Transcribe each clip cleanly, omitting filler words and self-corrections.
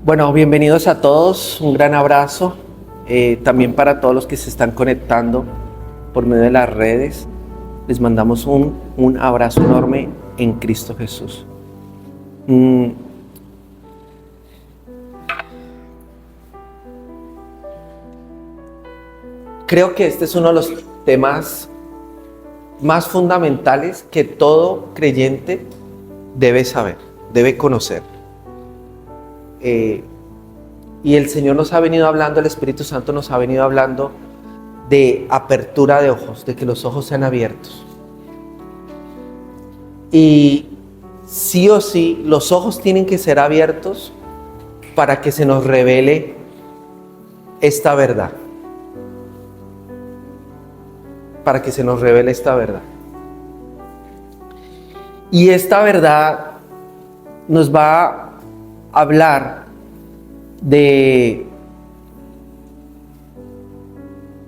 Bueno, bienvenidos a todos, un gran abrazo, también para todos los que se están conectando por medio de las redes. Les mandamos un abrazo enorme en Cristo Jesús. Creo que este es uno de los temas más fundamentales que todo creyente debe saber, debe conocer. Y el Señor nos ha venido hablando, el Espíritu Santo nos ha venido hablando de apertura de ojos, de que los ojos sean abiertos. Y sí o sí, los ojos tienen que ser abiertos para que se nos revele esta verdad. Para que se nos revele esta verdad. Y esta verdad nos va a hablar de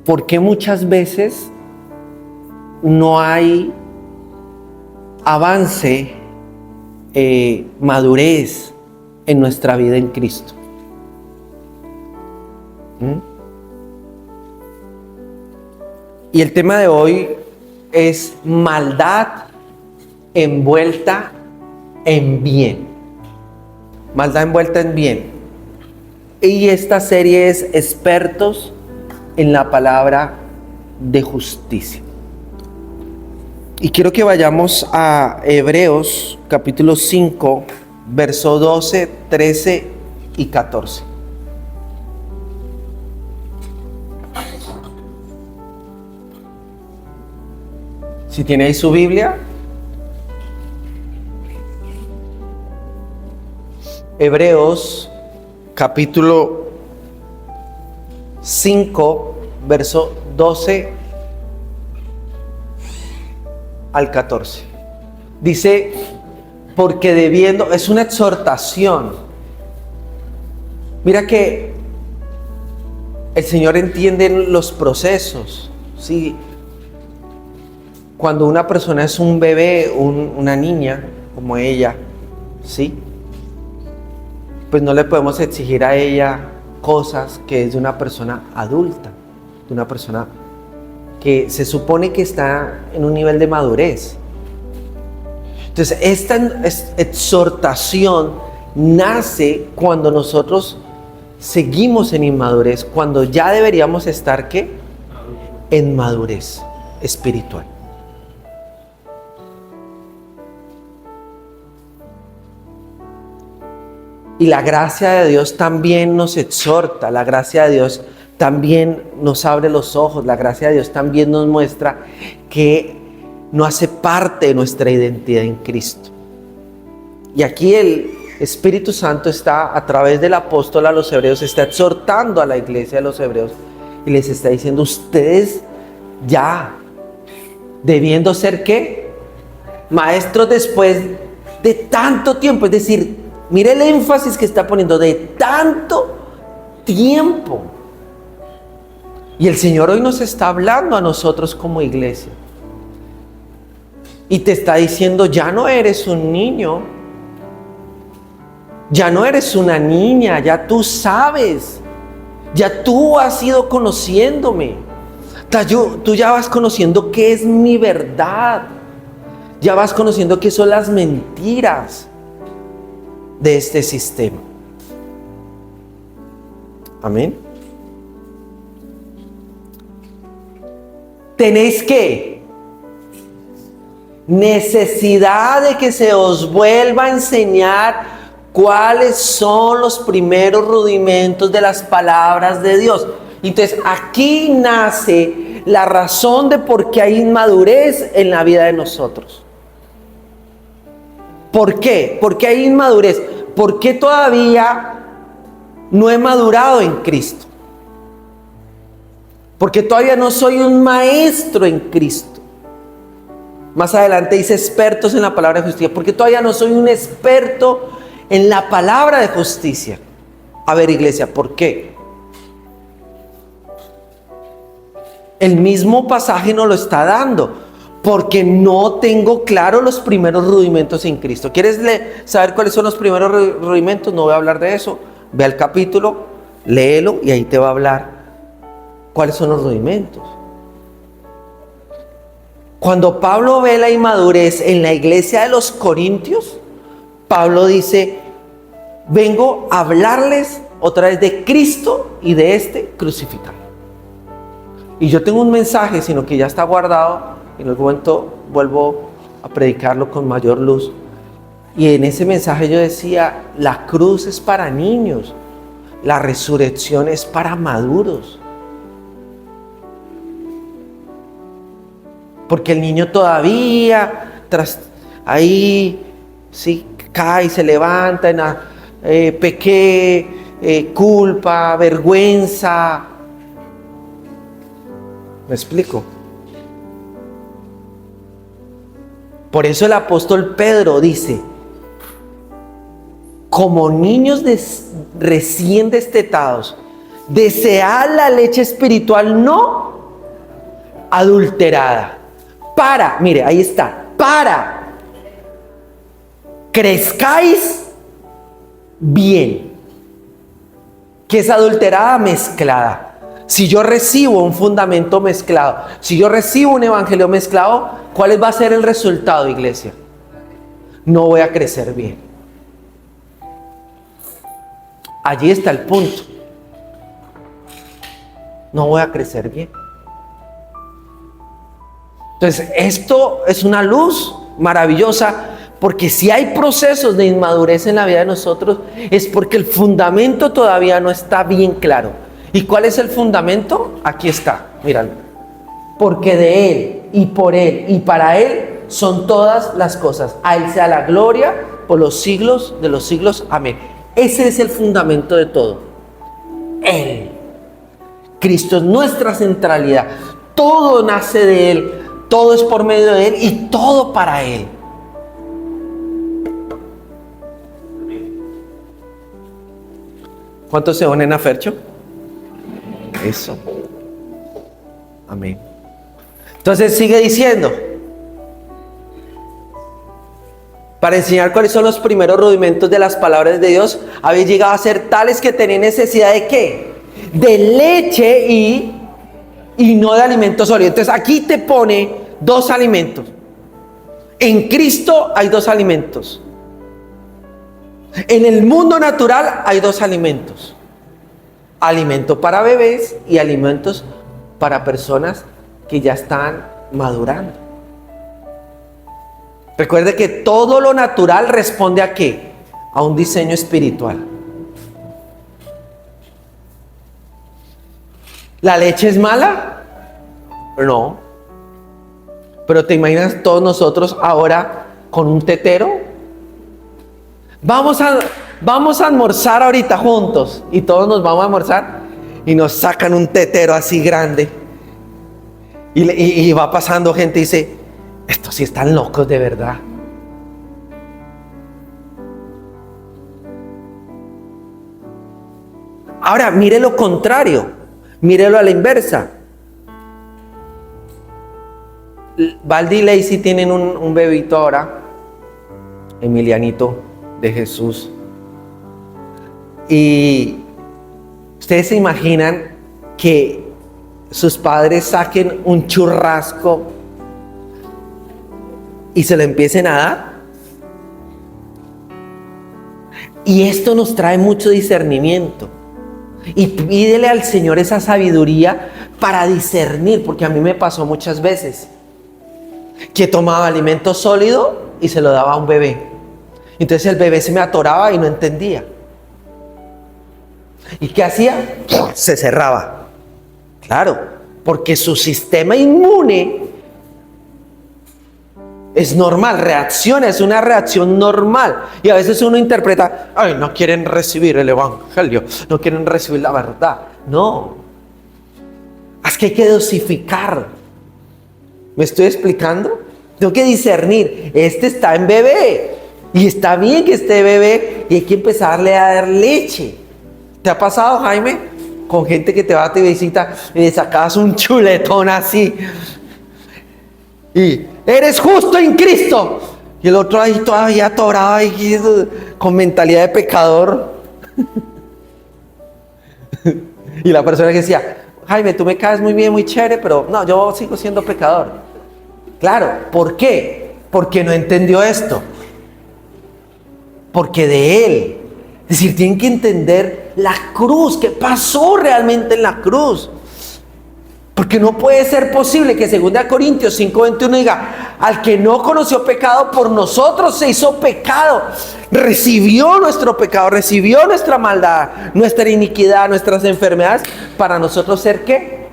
por qué muchas veces no hay avance, madurez en nuestra vida en Cristo. Y el tema de hoy es maldad envuelta en bien. Maldad envuelta en bien. Y esta serie es expertos en la palabra de justicia. Y quiero que vayamos a Hebreos capítulo 5, verso 12, 13 y 14. Si tiene ahí su Biblia, Hebreos capítulo 5, verso 12 al 14. Dice, porque debiendo, es una exhortación. Mira que el Señor entiende los procesos, ¿sí? Cuando una persona es un bebé, una niña como ella, ¿sí? Pues no le podemos exigir a ella cosas que es de una persona adulta, de una persona que se supone que está en un nivel de madurez. Entonces, esta exhortación nace cuando nosotros seguimos en inmadurez, cuando ya deberíamos estar, ¿qué? En madurez espiritual. Y la gracia de Dios también nos exhorta, la gracia de Dios también nos abre los ojos, la gracia de Dios también nos muestra que no hace parte de nuestra identidad en Cristo. Y aquí el Espíritu Santo está, a través del apóstol a los hebreos, está exhortando a la iglesia de los hebreos y les está diciendo, ustedes ya, debiendo ser ¿qué? Maestros después de tanto tiempo, es decir, mire el énfasis que está poniendo, de tanto tiempo. Y el Señor hoy nos está hablando a nosotros como iglesia. Y te está diciendo, ya no eres un niño. Ya no eres una niña, ya tú sabes. Ya tú has ido conociéndome. Tú ya vas conociendo qué es mi verdad. Ya vas conociendo qué son las mentiras de este sistema. Amén. Tenéis que necesidad de que se os vuelva a enseñar cuáles son los primeros rudimentos de las palabras de Dios. Entonces aquí nace la razón de por qué hay inmadurez en la vida de nosotros. ¿Por qué? ¿Por qué hay inmadurez? ¿Por qué todavía no he madurado en Cristo? Porque todavía no soy un maestro en Cristo. Más adelante dice expertos en la palabra de justicia. Porque todavía no soy un experto en la palabra de justicia. A ver, iglesia, ¿por qué? El mismo pasaje nos lo está dando. Porque no tengo claro los primeros rudimentos en Cristo. ¿Quieres saber cuáles son los primeros rudimentos? No voy a hablar de eso. Ve al capítulo, léelo y ahí te va a hablar cuáles son los rudimentos. Cuando Pablo ve la inmadurez en la iglesia de los Corintios, Pablo dice: vengo a hablarles otra vez de Cristo y de este crucificado. Y yo tengo un mensaje, sino que ya está guardado, y en algún momento vuelvo a predicarlo con mayor luz. Y en ese mensaje yo decía: la cruz es para niños, la resurrección es para maduros. Porque el niño todavía ahí sí cae, se levanta, pequé, culpa, vergüenza. ¿Me explico? Por eso el apóstol Pedro dice: como niños recién destetados, desead la leche espiritual no adulterada. Mire, ahí está, para crezcáis bien. Que es adulterada, mezclada. Si yo recibo un fundamento mezclado, si yo recibo un evangelio mezclado, ¿cuál va a ser el resultado, iglesia? No voy a crecer bien. Allí está el punto. No voy a crecer bien. Entonces, esto es una luz maravillosa, porque si hay procesos de inmadurez en la vida de nosotros, es porque el fundamento todavía no está bien claro. ¿Y cuál es el fundamento? Aquí está, míralo. Porque de Él, y por Él, y para Él son todas las cosas. A Él sea la gloria por los siglos de los siglos. Amén. Ese es el fundamento de todo. Él. Cristo es nuestra centralidad. Todo nace de Él. Todo es por medio de Él y todo para Él. ¿Cuántos se unen a Fercho? Eso. Amén. Entonces sigue diciendo, para enseñar cuáles son los primeros rudimentos de las palabras de Dios, habéis llegado a ser tales que tenéis necesidad de ¿qué? De leche y no de alimento sólido. Entonces aquí te pone dos alimentos. En Cristo hay dos alimentos. En el mundo natural hay dos alimentos. Alimento para bebés y alimentos para personas que ya están madurando. Recuerde que todo lo natural responde ¿a qué? A un diseño espiritual. ¿La leche es mala? No. Pero ¿te imaginas todos nosotros ahora con un tetero? Vamos a almorzar ahorita juntos. Y todos nos vamos a almorzar y nos sacan un tetero así grande. Y va pasando gente y dice: estos sí están locos de verdad. Ahora, mire lo contrario. Mírelo a la inversa. Valdi y Lacey tienen un bebito ahora, Emilianito de Jesús. Y ustedes se imaginan que sus padres saquen un churrasco y se lo empiecen a dar. Y esto nos trae mucho discernimiento. Y pídele al Señor esa sabiduría para discernir, porque a mí me pasó muchas veces que tomaba alimento sólido y se lo daba a un bebé. Entonces el bebé se me atoraba y no entendía. ¿Y qué hacía? Se cerraba. Claro, porque su sistema inmune es normal, reacciona, es una reacción normal. Y a veces uno interpreta: ay, no quieren recibir el evangelio, no quieren recibir la verdad. No, es que hay que dosificar. ¿Me estoy explicando? Tengo que discernir. Este está en bebé y está bien que esté bebé y hay que empezarle a dar leche. ¿Te ha pasado, Jaime? Con gente que te va a te visita y le sacas un chuletón así y eres justo en Cristo, y el otro ahí todavía atorado ahí con mentalidad de pecador. Y la persona que decía, Jaime, tú me caes muy bien, muy chévere, pero no, yo sigo siendo pecador. Claro, ¿por qué? Porque no entendió esto. Porque de él. Es decir, tienen que entender la cruz, qué pasó realmente en la cruz. Porque no puede ser posible que 2 Corintios 5:21 diga, al que no conoció pecado, por nosotros se hizo pecado. Recibió nuestro pecado, recibió nuestra maldad, nuestra iniquidad, nuestras enfermedades, para nosotros ser ¿qué?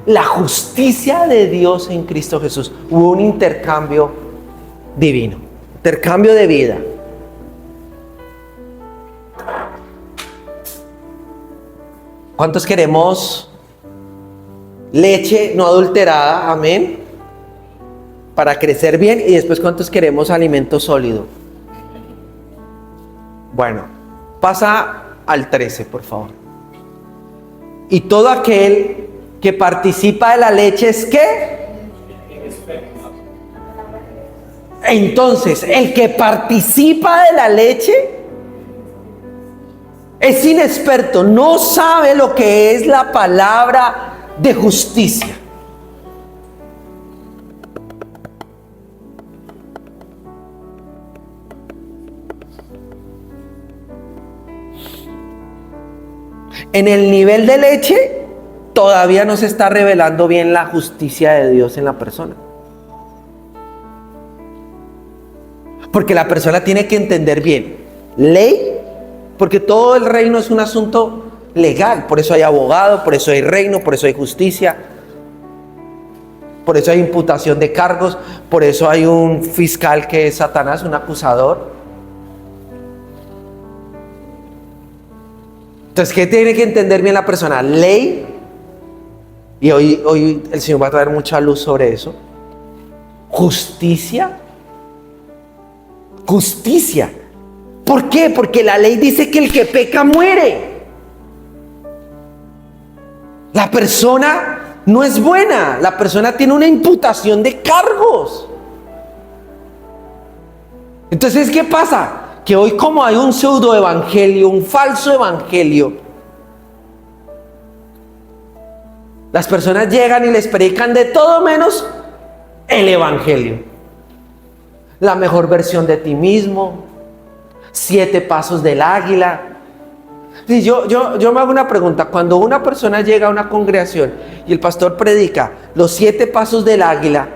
La justicia de Dios en Cristo Jesús. Hubo un intercambio divino, intercambio de vida. ¿Cuántos queremos leche no adulterada? Amén. Para crecer bien. Y después, ¿cuántos queremos alimento sólido? Bueno, pasa al 13, por favor. Y todo aquel que participa de la leche es ¿qué? Entonces, el que participa de la leche es inexperto, no sabe lo que es la palabra de justicia. En el nivel de leche todavía no se está revelando bien la justicia de Dios en la persona. Porque la persona tiene que entender bien ley, porque todo el reino es un asunto legal. Por eso hay abogado, por eso hay reino, por eso hay justicia, por eso hay imputación de cargos, por eso hay un fiscal que es Satanás, un acusador. Entonces, ¿qué tiene que entender bien la persona? Ley, y hoy el Señor va a traer mucha luz sobre eso. Justicia. Justicia. ¿Por qué? Porque la ley dice que el que peca muere. La persona no es buena. La persona tiene una imputación de cargos. Entonces, ¿qué pasa? Que hoy, como hay un pseudo evangelio, un falso evangelio, las personas llegan y les predican de todo menos el evangelio. La mejor versión de ti mismo, 7 pasos del águila. Sí, yo me hago una pregunta. Cuando una persona llega a una congregación y el pastor predica los 7 pasos del águila,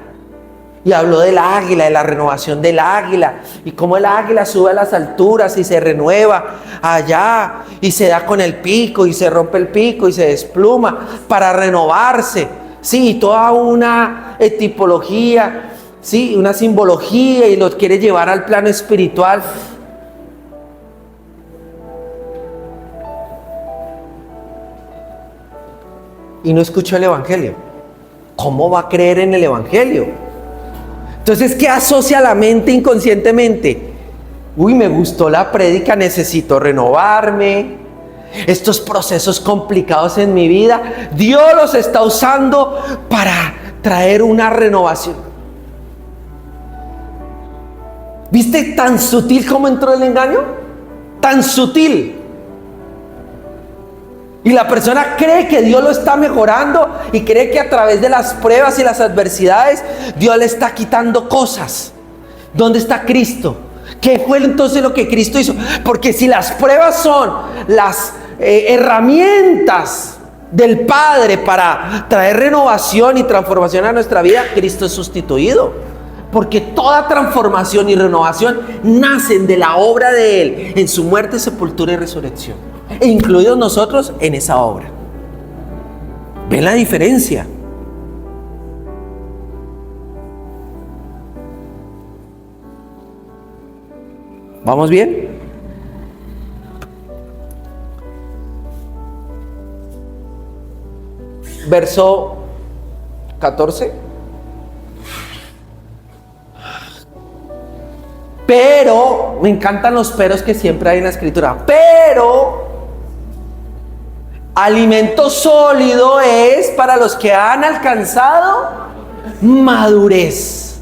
y habló del águila, de la renovación del águila, y cómo el águila sube a las alturas y se renueva allá, y se da con el pico, y se rompe el pico, y se despluma para renovarse. Sí, toda una etipología, sí, una simbología, y los quiere llevar al plano espiritual. Y no escuchó el evangelio. ¿Cómo va a creer en el evangelio? Entonces, ¿qué asocia la mente inconscientemente? Uy, me gustó la prédica, necesito renovarme. Estos procesos complicados en mi vida, Dios los está usando para traer una renovación. ¿Viste tan sutil cómo entró el engaño? Tan sutil. Y la persona cree que Dios lo está mejorando y cree que a través de las pruebas y las adversidades Dios le está quitando cosas. ¿Dónde está Cristo? ¿Qué fue entonces lo que Cristo hizo? Porque si las pruebas son las herramientas del Padre para traer renovación y transformación a nuestra vida, Cristo es sustituido. Porque toda transformación y renovación nacen de la obra de Él en su muerte, sepultura y resurrección. E incluidos nosotros en esa obra. ¿Ven la diferencia? ¿Vamos bien? Verso 14. Pero, me encantan los peros que siempre hay en la escritura. Pero alimento sólido es para los que han alcanzado madurez,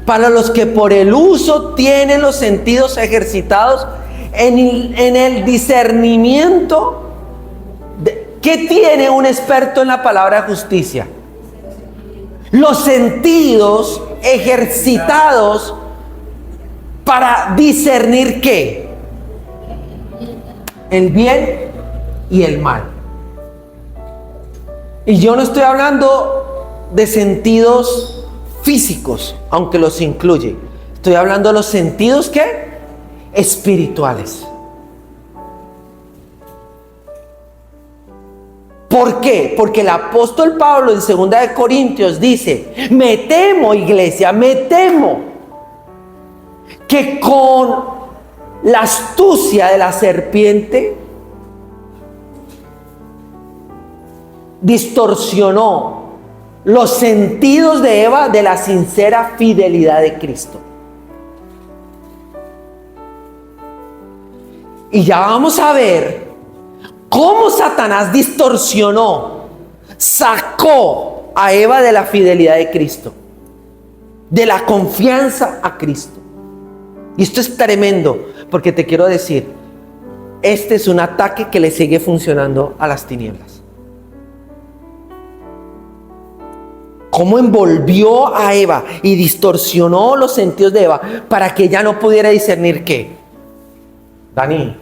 para los que por el uso tienen los sentidos ejercitados en el discernimiento ¿Qué tiene un experto en la palabra justicia? Los sentidos ejercitados para discernir ¿qué? El bien y el mal. Y yo no estoy hablando de sentidos físicos, aunque los incluye. Estoy hablando de los sentidos ¿qué? Espirituales. ¿Por qué? Porque el apóstol Pablo en 2 de Corintios dice, me temo, iglesia, me temo que con la astucia de la serpiente distorsionó los sentidos de Eva de la sincera fidelidad de Cristo. Y ya vamos a ver cómo Satanás distorsionó, sacó a Eva de la fidelidad de Cristo, de la confianza a Cristo. Y esto es tremendo, porque te quiero decir, este es un ataque que le sigue funcionando a las tinieblas. Cómo envolvió a Eva y distorsionó los sentidos de Eva para que ella no pudiera discernir ¿qué? Dani,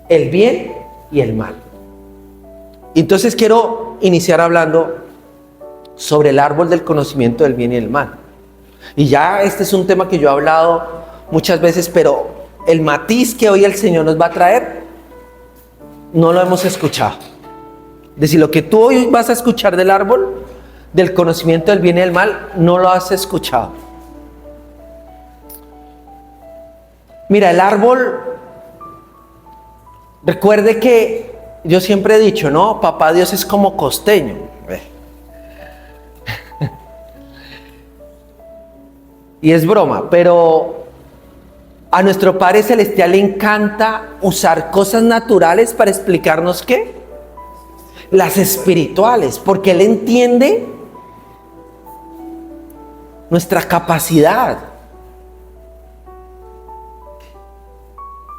el bien y el mal. Entonces quiero iniciar hablando sobre el árbol del conocimiento del bien y el mal. Y ya este es un tema que yo he hablado muchas veces, pero el matiz que hoy el Señor nos va a traer no lo hemos escuchado. Es decir, lo que tú hoy vas a escuchar del árbol del conocimiento del bien y del mal, no lo has escuchado. Mira, el árbol, recuerde que yo siempre he dicho, ¿no? Papá Dios es como costeño. Y es broma, pero a nuestro Padre Celestial le encanta usar cosas naturales para explicarnos ¿qué? Las espirituales, porque Él entiende nuestra capacidad.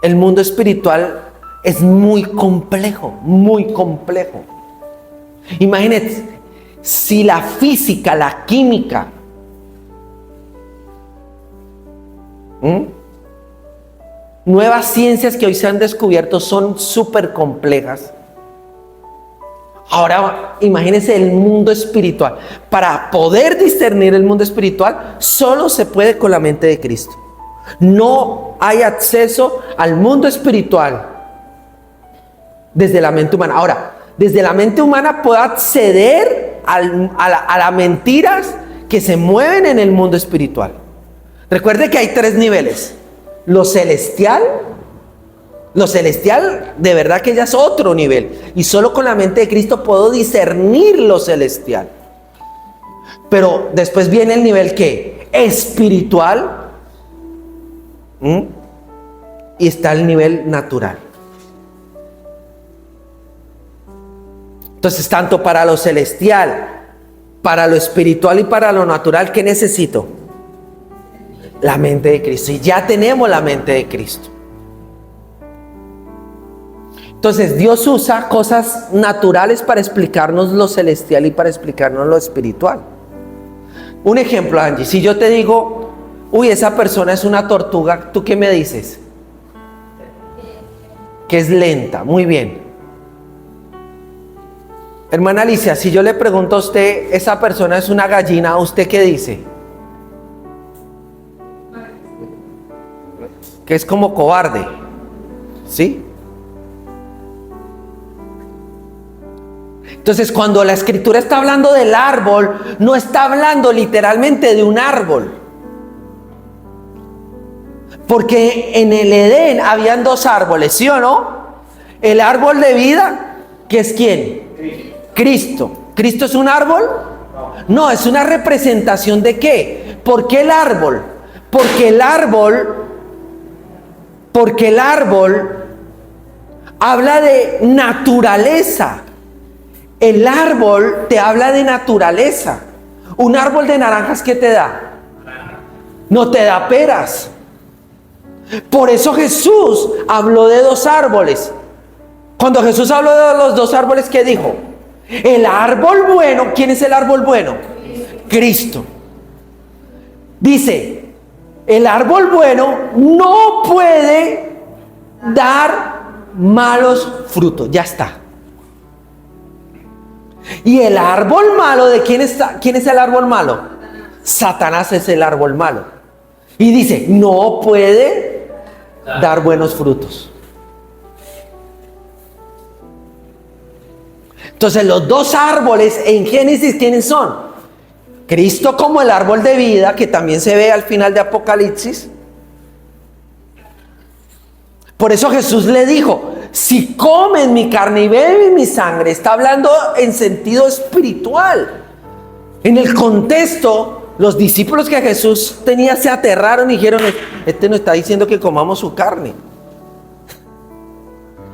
El mundo espiritual es muy complejo, muy complejo. Imagínate, si la física, la química, nuevas ciencias que hoy se han descubierto son súper complejas. Ahora imagínense el mundo espiritual. Para poder discernir el mundo espiritual, solo se puede con la mente de Cristo. No hay acceso al mundo espiritual desde la mente humana. Ahora, desde la mente humana puedo acceder a las mentiras que se mueven en el mundo espiritual. Recuerde que hay 3 niveles. Lo celestial de verdad que ya es otro nivel. Y solo con la mente de Cristo puedo discernir lo celestial. Pero después viene el nivel ¿qué? Espiritual. Y está el nivel natural. Entonces, tanto para lo celestial, para lo espiritual y para lo natural, ¿qué necesito? La mente de Cristo. Y ya tenemos la mente de Cristo. Entonces Dios usa cosas naturales para explicarnos lo celestial y para explicarnos lo espiritual. Un ejemplo, Angie, si yo te digo, uy, esa persona es una tortuga, ¿tú qué me dices? Que es lenta, muy bien. Hermana Alicia, si yo le pregunto a usted, esa persona es una gallina, ¿usted qué dice? Que es como cobarde, ¿sí? Entonces, cuando la Escritura está hablando del árbol, no está hablando literalmente de un árbol. Porque en el Edén habían 2 árboles, ¿sí o no? El árbol de vida, ¿que es quién? Cristo. ¿Cristo es un árbol? No, es una representación de ¿qué? ¿Por qué el árbol? Porque el árbol habla de naturaleza. El árbol te habla de naturaleza. Un árbol de naranjas, ¿qué te da? No te da peras. Por eso Jesús habló de 2 árboles. Cuando Jesús habló de los dos árboles, ¿qué dijo? El árbol bueno, ¿quién es el árbol bueno? Cristo. Dice, el árbol bueno no puede dar malos frutos. Ya está. Y el árbol malo, ¿de quién está? ¿Quién es el árbol malo? Satanás es el árbol malo. Y dice, no puede dar buenos frutos. Entonces los dos árboles en Génesis, ¿quiénes son? Cristo como el árbol de vida, que también se ve al final de Apocalipsis. Por eso Jesús le dijo, si comen mi carne y beben mi sangre, está hablando en sentido espiritual. En el contexto, los discípulos que Jesús tenía se aterraron y dijeron, este nos está diciendo que comamos su carne.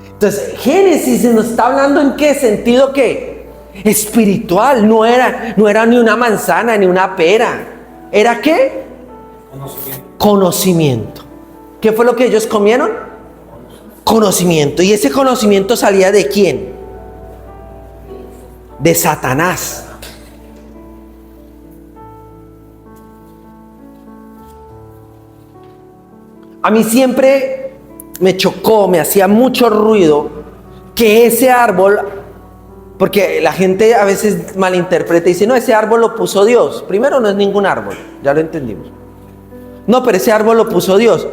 Entonces, Génesis nos está hablando en qué sentido, ¿qué? Espiritual. No era ni una manzana ni una pera. ¿Era qué? Conocimiento. ¿Qué fue lo que ellos comieron? Conocimiento. ¿Y ese conocimiento salía de quién? De Satanás. A mí siempre me chocó, me hacía mucho ruido que ese árbol, porque la gente a veces malinterpreta y dice, no, ese árbol lo puso Dios. Primero, no es ningún árbol, ya lo entendimos. No, pero ese árbol lo puso Dios.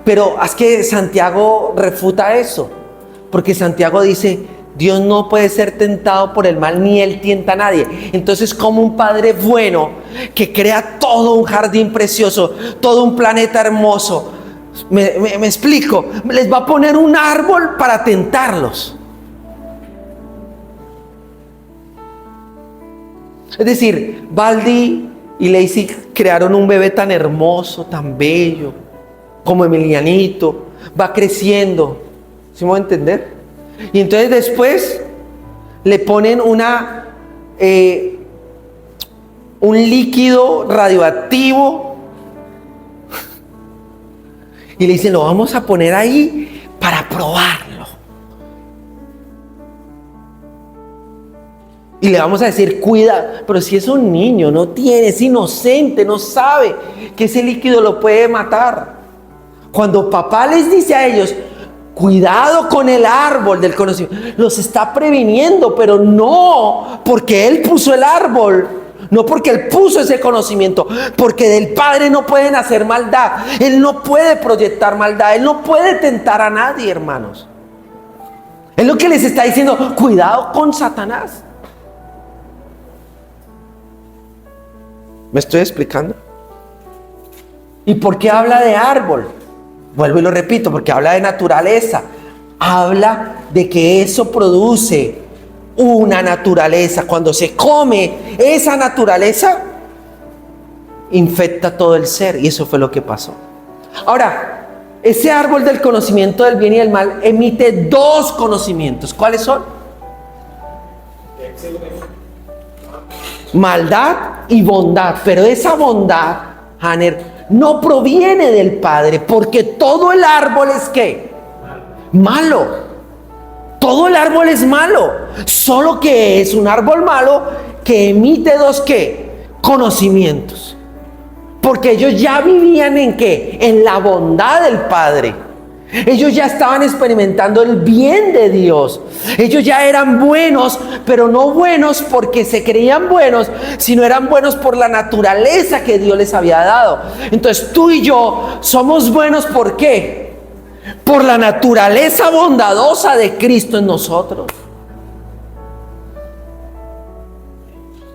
Pero es que Santiago refuta eso, porque Santiago dice, Dios no puede ser tentado por el mal, ni Él tienta a nadie. Entonces, como un Padre bueno, que crea todo un jardín precioso, todo un planeta hermoso, me explico, les va a poner un árbol para tentarlos. Es decir, Baldi y Lacey crearon un bebé tan hermoso, tan bello, como Emilianito, va creciendo, ¿sí me voy a entender? Y entonces después le ponen un líquido radioactivo y le dicen, lo vamos a poner ahí para probarlo. Y le vamos a decir, cuida, pero si es un niño, no tiene, es inocente, no sabe que ese líquido lo puede matar. Cuando papá les dice a ellos, cuidado con el árbol del conocimiento, los está previniendo, pero no porque Él puso el árbol, no porque Él puso ese conocimiento, porque del Padre no pueden hacer maldad. Él no puede proyectar maldad, Él no puede tentar a nadie, hermanos. Es lo que les está diciendo, cuidado con Satanás. ¿Me estoy explicando? ¿Y por qué habla de árbol? Vuelvo y lo repito, porque habla de naturaleza. Habla de que eso produce una naturaleza. Cuando se come esa naturaleza, infecta todo el ser. Y eso fue lo que pasó. Ahora, ese árbol del conocimiento del bien y del mal emite dos conocimientos. ¿Cuáles son? Maldad y bondad. Pero esa bondad, Hanner, no proviene del Padre, porque todo el árbol es ¿qué? Malo. Todo el árbol es malo. Solo que es un árbol malo que emite dos ¿qué? Conocimientos. Porque ellos ya vivían en ¿qué? En la bondad del Padre. Ellos ya estaban experimentando el bien de Dios. Ellos ya eran buenos, pero no buenos porque se creían buenos, sino eran buenos por la naturaleza que Dios les había dado. Entonces tú y yo somos buenos, ¿por qué? Por la naturaleza bondadosa de Cristo en nosotros.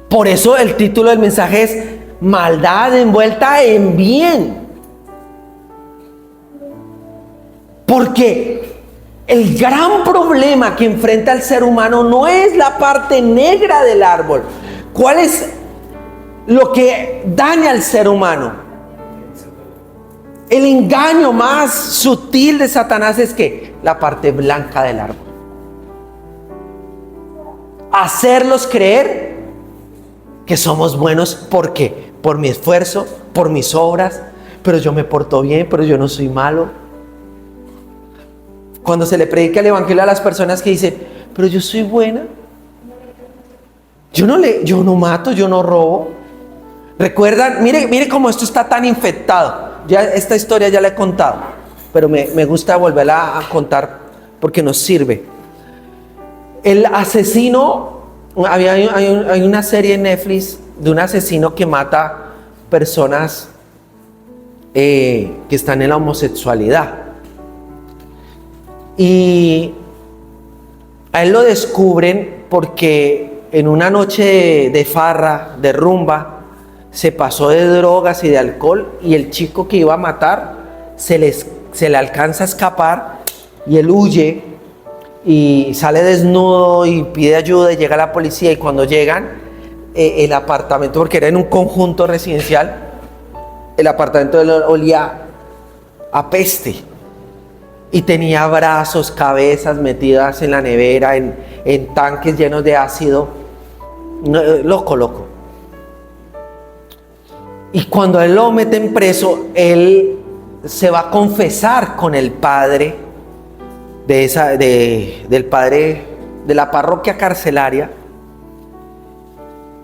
Por eso el título del mensaje es maldad envuelta en bien. Porque el gran problema que enfrenta el ser humano no es la parte negra del árbol. ¿Cuál es lo que daña al ser humano? El engaño más sutil de Satanás es que la parte blanca del árbol. Hacerlos creer que somos buenos. ¿Por qué? Por mi esfuerzo, por mis obras, pero yo me porto bien, pero yo no soy malo. Cuando se le predica el evangelio a las personas que dicen, pero yo soy buena, yo no mato, yo no robo. Recuerdan, mire cómo esto está tan infectado. Ya esta historia ya la he contado, pero me gusta volverla a contar porque nos sirve. El asesino, hay una serie en Netflix de un asesino que mata personas que están en la homosexualidad. Y a él lo descubren porque en una noche de farra, de rumba, se pasó de drogas y de alcohol, y el chico que iba a matar se le alcanza a escapar y él huye y sale desnudo y pide ayuda y llega la policía, y cuando llegan el apartamento, porque era en un conjunto residencial, el apartamento de él olía a peste y tenía brazos, cabezas metidas en la nevera, en tanques llenos de ácido. Loco. Y cuando él lo meten preso, él se va a confesar con el padre del padre de la parroquia carcelaria.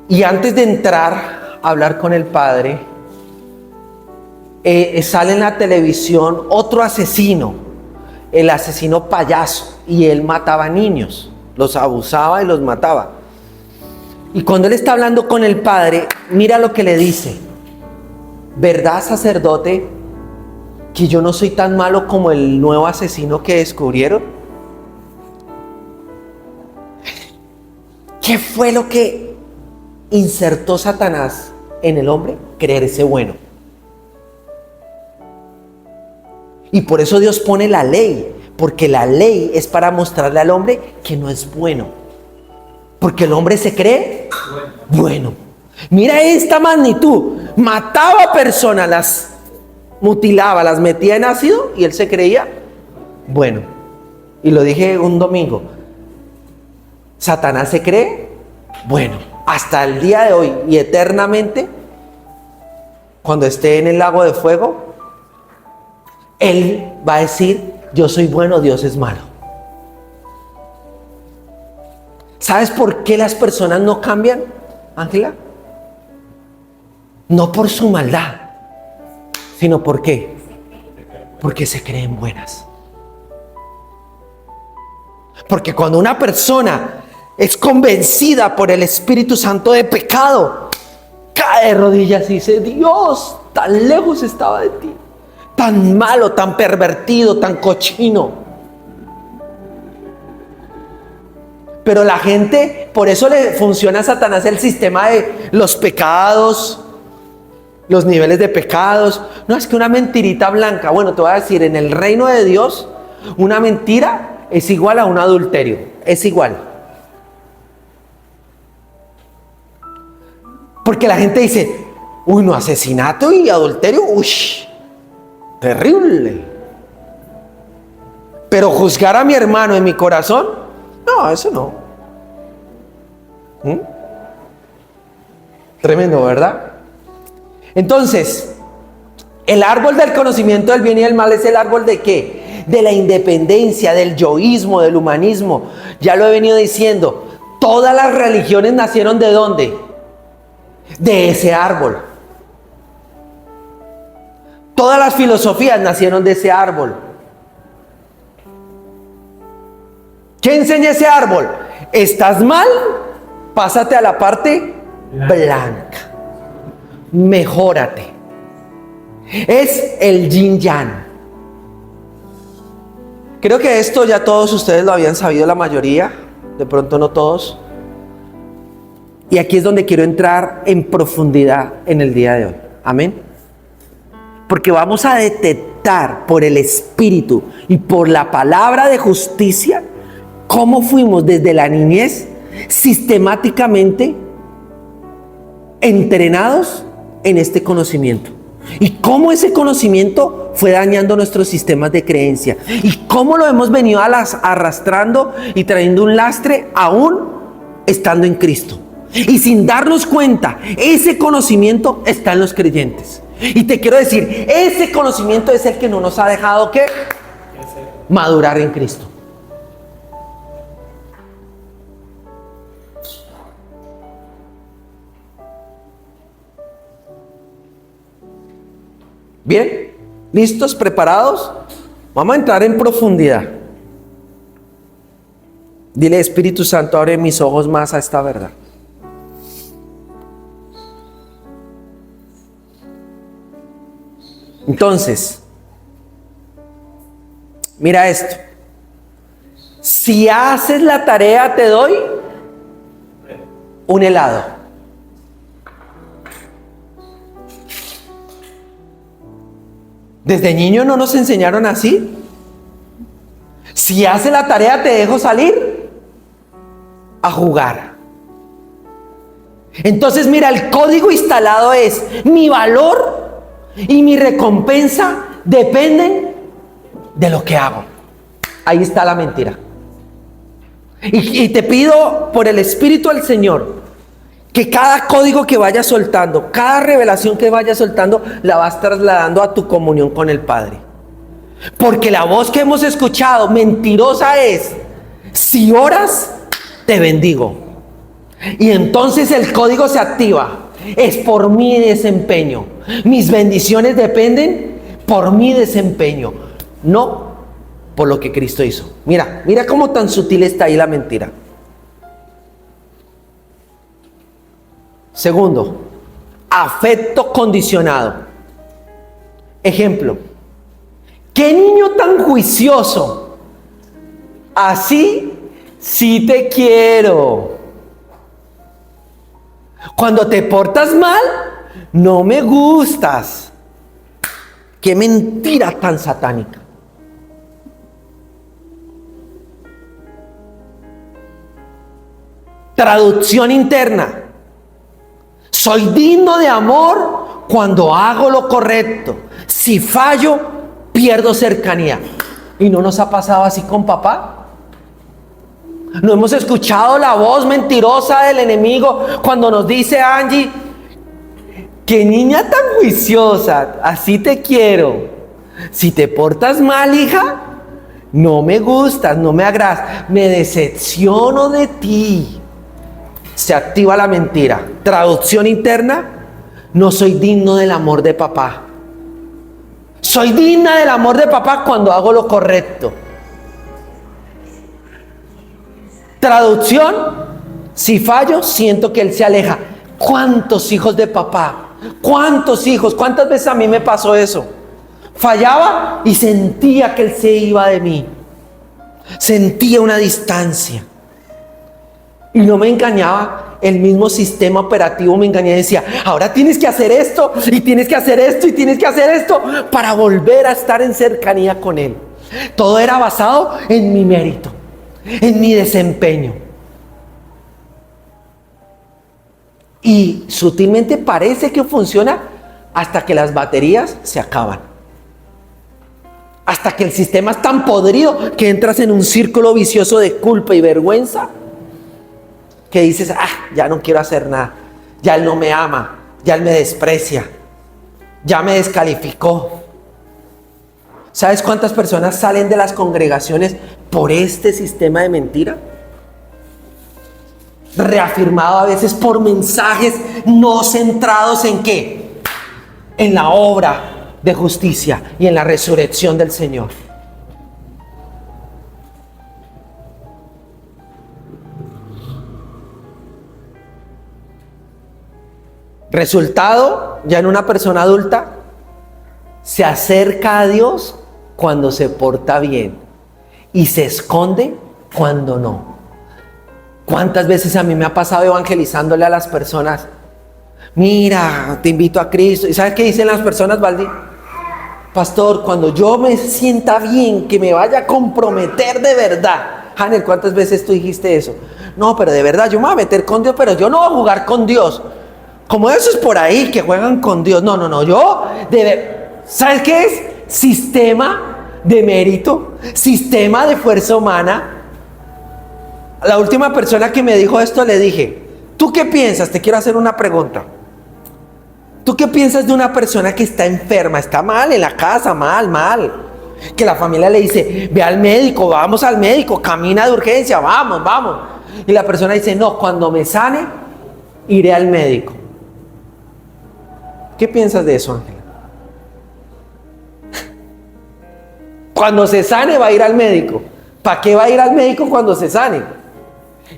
Y antes de entrar a hablar con el padre, sale en la televisión otro asesino, el asesino payaso, y él mataba niños, los abusaba y los mataba. Y cuando él está hablando con el padre, mira lo que le dice: ¿verdad, sacerdote, que yo no soy tan malo como el nuevo asesino que descubrieron? ¿Qué fue lo que insertó Satanás en el hombre? Creerse bueno. Y por eso Dios pone la ley, porque la ley es para mostrarle al hombre que no es bueno, porque el hombre se cree bueno. Mira esta magnitud: mataba personas, las mutilaba, las metía en ácido, y él se creía bueno. Y lo dije un domingo, Satanás se cree bueno hasta el día de hoy, y eternamente, cuando esté en el lago de fuego, él va a decir: yo soy bueno, Dios es malo. ¿Sabes por qué las personas no cambian, Ángela? No por su maldad, sino ¿por qué? Porque se creen buenas. Porque cuando una persona es convencida por el Espíritu Santo de pecado, cae de rodillas y dice: Dios, tan lejos estaba de ti, tan malo, tan pervertido, tan cochino. Pero la gente, por eso le funciona a Satanás el sistema de los pecados, los niveles de pecados. No, es que una mentirita blanca. Bueno, te voy a decir, en el reino de Dios, una mentira es igual a un adulterio. Es igual. Porque la gente dice: uy, no, asesinato y adulterio, uy, terrible. Pero juzgar a mi hermano en mi corazón, no, eso no. Tremendo, ¿verdad? Entonces, el árbol del conocimiento del bien y del mal es el árbol ¿de qué? De la independencia, del yoísmo, del humanismo. Ya lo he venido diciendo, todas las religiones nacieron ¿de dónde? De ese árbol. Todas las filosofías nacieron de ese árbol. ¿Qué enseña ese árbol? ¿Estás mal? Pásate a la parte blanca. Mejórate. Es el yin yang. Creo que esto ya todos ustedes lo habían sabido, la mayoría, de pronto no todos. Y aquí es donde quiero entrar en profundidad en el día de hoy. Amén. Porque vamos a detectar por el Espíritu y por la palabra de justicia cómo fuimos desde la niñez sistemáticamente entrenados en este conocimiento, y cómo ese conocimiento fue dañando nuestros sistemas de creencia, y cómo lo hemos venido arrastrando y trayendo un lastre aún estando en Cristo, y sin darnos cuenta. Ese conocimiento está en los creyentes, y te quiero decir, ese conocimiento es el que no nos ha dejado ¿qué? madurar en Cristo. Bien, ¿listos? ¿Preparados? Vamos a entrar en profundidad. Dile, Espíritu Santo, abre mis ojos más a esta verdad. Entonces, mira esto. Si haces la tarea, te doy un helado. Desde niño no nos enseñaron así. Si haces la tarea, te dejo salir a jugar. Entonces, mira, el código instalado es: mi valor y mi recompensa dependen de lo que hago. Ahí está la mentira. Y te pido por el Espíritu del Señor que cada código que vayas soltando, cada revelación que vayas soltando, la vas trasladando a tu comunión con el Padre. Porque la voz que hemos escuchado mentirosa es: si oras, te bendigo. Y entonces el código se activa. Es por mi desempeño. Mis bendiciones dependen por mi desempeño, no por lo que Cristo hizo. Mira cómo tan sutil está ahí la mentira. Segundo, afecto condicionado. Ejemplo: ¿qué niño tan juicioso? Así sí te quiero. Cuando te portas mal, no me gustas. Qué mentira tan satánica. Traducción interna: soy digno de amor cuando hago lo correcto. Si fallo, pierdo cercanía. ¿Y no nos ha pasado así con papá? ¿No hemos escuchado la voz mentirosa del enemigo cuando nos dice: Angie, qué niña tan juiciosa, así te quiero? Si te portas mal, hija, no me gustas, no me agradas, me decepciono de ti. Se activa la mentira. Traducción interna: no soy digno del amor de papá. Soy digna del amor de papá cuando hago lo correcto. Traducción: si fallo, siento que él se aleja. ¿Cuántos hijos de papá? ¿Cuántos hijos? ¿Cuántas veces a mí me pasó eso? Fallaba y sentía que él se iba de mí. Sentía una distancia. Y no me engañaba, el mismo sistema operativo me engañaba y decía: ahora tienes que hacer esto, y tienes que hacer esto, y tienes que hacer esto, para volver a estar en cercanía con él. Todo era basado en mi mérito, en mi desempeño. Y sutilmente parece que funciona hasta que las baterías se acaban. Hasta que el sistema es tan podrido que entras en un círculo vicioso de culpa y vergüenza, que dices: ya no quiero hacer nada, ya él no me ama, ya él me desprecia, ya me descalificó. ¿Sabes cuántas personas salen de las congregaciones por este sistema de mentira? Reafirmado a veces por mensajes no centrados en ¿qué? En la obra de justicia y en la resurrección del Señor. Resultado: ya en una persona adulta, se acerca a Dios cuando se porta bien y se esconde cuando no. ¿Cuántas veces a mí me ha pasado evangelizándole a las personas? Mira, te invito a Cristo. ¿Y sabes qué dicen las personas, Valdi? Pastor, cuando yo me sienta bien, que me vaya a comprometer de verdad. Hanel, ¿cuántas veces tú dijiste eso? No, pero de verdad, yo me voy a meter con Dios, pero yo no voy a jugar con Dios. Como esos por ahí que juegan con Dios. No, yo ¿sabes qué es? Sistema de mérito, sistema de fuerza humana. La última persona que me dijo esto le dije: ¿tú qué piensas? Te quiero hacer una pregunta. ¿Tú qué piensas de una persona que está enferma, está mal en la casa, mal? Que la familia le dice, ve al médico, vamos al médico, camina de urgencia, vamos, vamos. Y la persona dice, no, cuando me sane, iré al médico. ¿Qué piensas de eso, Ángela? Cuando se sane va a ir al médico. ¿Para qué va a ir al médico cuando se sane?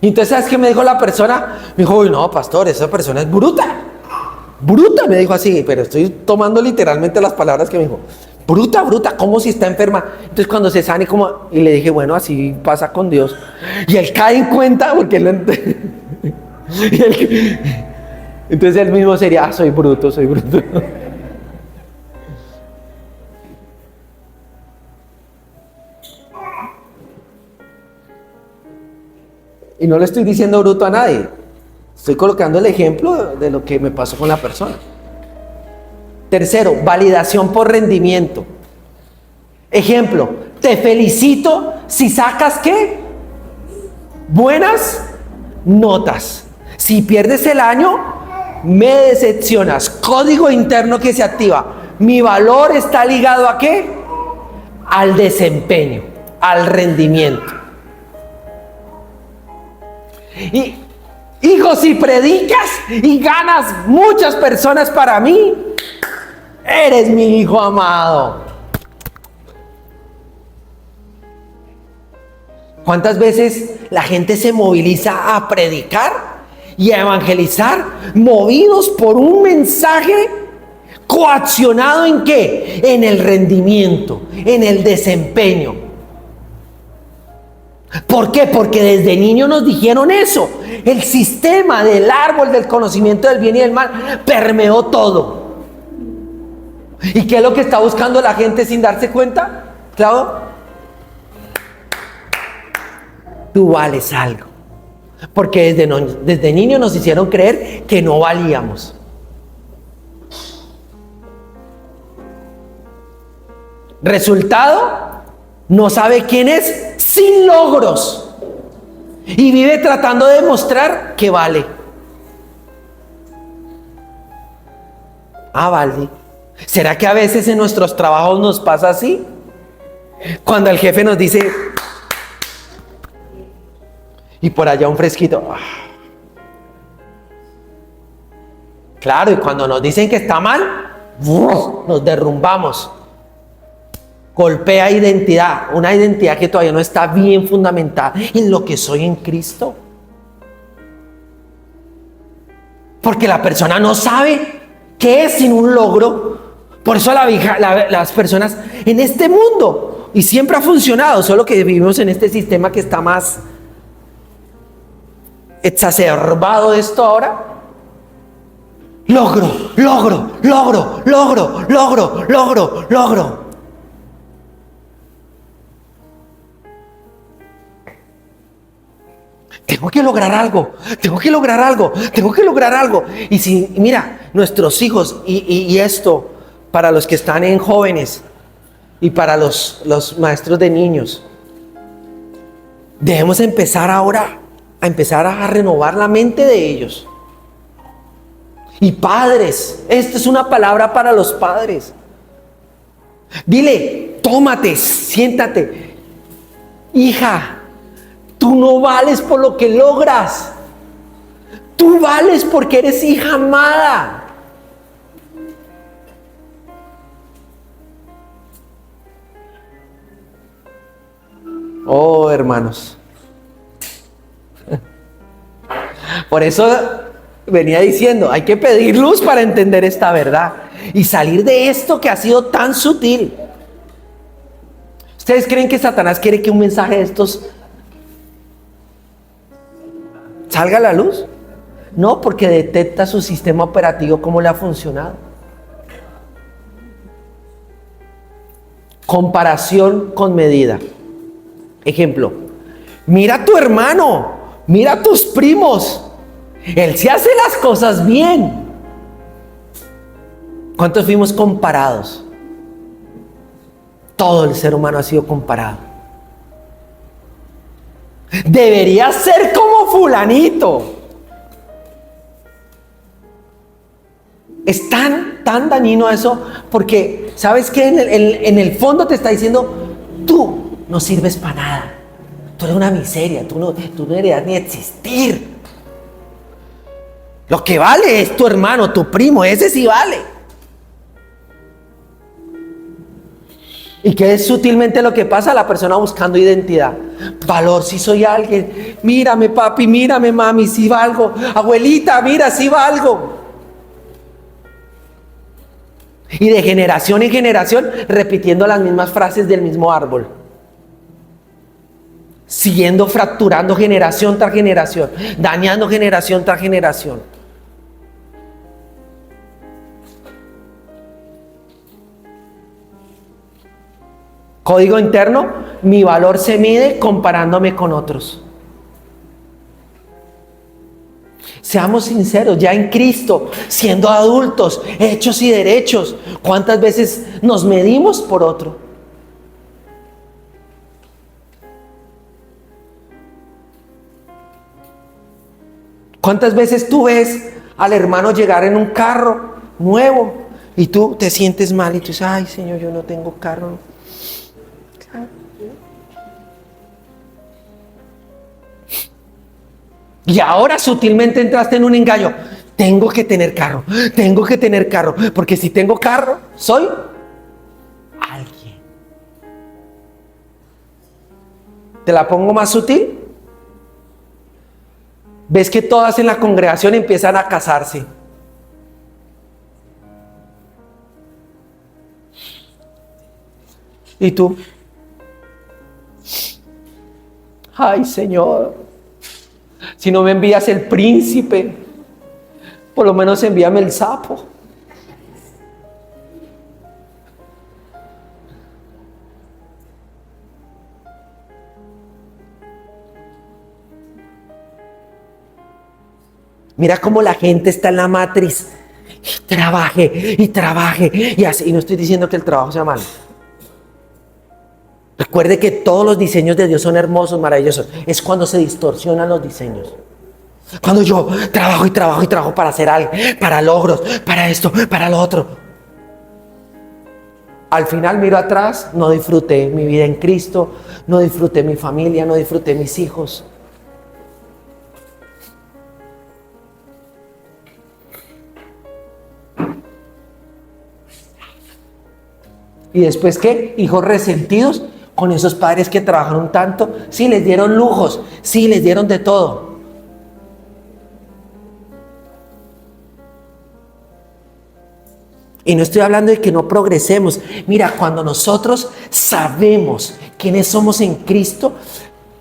Y entonces, ¿sabes qué me dijo la persona? Me dijo, uy, no, pastor, esa persona es bruta. Bruta, me dijo así, pero estoy tomando literalmente las palabras que me dijo. Bruta, bruta, como si está enferma. Entonces cuando se sane, como... Y le dije, bueno, así pasa con Dios. Y él cae en cuenta porque entonces él mismo sería, soy bruto, soy bruto. Y no le estoy diciendo bruto a nadie. Estoy colocando el ejemplo de lo que me pasó con la persona. Tercero, validación por rendimiento. Ejemplo, te felicito si sacas ¿qué? Buenas notas. Si pierdes el año, me decepcionas. Código interno que se activa. Mi valor está ligado ¿a qué? Al desempeño, al rendimiento. Y, hijo, si predicas y ganas muchas personas para mí, eres mi hijo amado. ¿Cuántas veces la gente se moviliza a predicar y a evangelizar movidos por un mensaje coaccionado en qué? En el rendimiento, en el desempeño. ¿Por qué? Porque desde niño nos dijeron eso. El sistema del árbol del conocimiento del bien y del mal permeó todo. ¿Y qué es lo que está buscando la gente sin darse cuenta? Claro, tú vales algo. Porque desde niño nos hicieron creer que no valíamos. Resultado, no sabe quién es sin logros. Y vive tratando de demostrar que vale. Vale. ¿Será que a veces en nuestros trabajos nos pasa así? Cuando el jefe nos dice, y por allá un fresquito. Claro, y cuando nos dicen que está mal, nos derrumbamos. Golpea identidad, una identidad que todavía no está bien fundamentada en lo que soy en Cristo. Porque la persona no sabe qué es sin un logro. Por eso las personas en este mundo, y siempre ha funcionado, solo que vivimos en este sistema que está más exacerbado de esto ahora. Logro. Tengo que lograr algo. Y si, mira, nuestros hijos, y esto para los que están en jóvenes y para los maestros de niños, debemos empezar ahora a renovar la mente de ellos. Y padres, esta es una palabra para los padres. Dile, tómate, siéntate. Hija, tú no vales por lo que logras. Tú vales porque eres hija amada. Oh, hermanos. Por eso venía diciendo, hay que pedir luz para entender esta verdad y salir de esto que ha sido tan sutil. ¿Ustedes creen que Satanás quiere que un mensaje de estos salga a la luz? No, porque detecta su sistema operativo cómo le ha funcionado. Comparación con medida. Ejemplo, mira a tu hermano, mira a tus primos. Él sí hace las cosas bien. ¿Cuántos fuimos comparados? Todo el ser humano ha sido comparado. Debería ser como fulanito. Están tan dañino eso, porque ¿sabes qué? En el fondo te está diciendo, tú no sirves para nada. Tú eres una miseria, tú no deberías ni existir. Lo que vale es tu hermano, tu primo, ese sí vale. ¿Y qué es sutilmente lo que pasa? La persona buscando identidad, valor, si soy alguien. Mírame papi, mírame mami, si valgo. Abuelita, mira, si valgo. Y de generación en generación repitiendo las mismas frases del mismo árbol. Siguiendo fracturando generación tras generación, dañando generación tras generación. Código interno, mi valor se mide comparándome con otros. Seamos sinceros, ya en Cristo, siendo adultos, hechos y derechos, ¿cuántas veces nos medimos por otro? ¿Cuántas veces tú ves al hermano llegar en un carro nuevo y tú te sientes mal y tú dices, ay Señor, yo no tengo carro? Y ahora sutilmente entraste en un engaño. Tengo que tener carro, porque si tengo carro, soy alguien. ¿Te la pongo más sutil? ¿Ves que todas en la congregación empiezan a casarse? ¿Y tú? Ay, Señor, si no me envías el príncipe, por lo menos envíame el sapo. Mira cómo la gente está en la matriz. Trabaje y trabaje y así. Y no estoy diciendo que el trabajo sea malo. Recuerde que todos los diseños de Dios son hermosos, maravillosos. Es cuando se distorsionan los diseños. Cuando yo trabajo y trabajo y trabajo para hacer algo, para logros, para esto, para lo otro. Al final miro atrás, no disfruté mi vida en Cristo, no disfruté mi familia, no disfruté mis hijos. ¿Y después qué? Hijos resentidos con esos padres que trabajaron tanto. Sí, les dieron lujos, sí, les dieron de todo. Y no estoy hablando de que no progresemos. Mira, cuando nosotros sabemos quiénes somos en Cristo,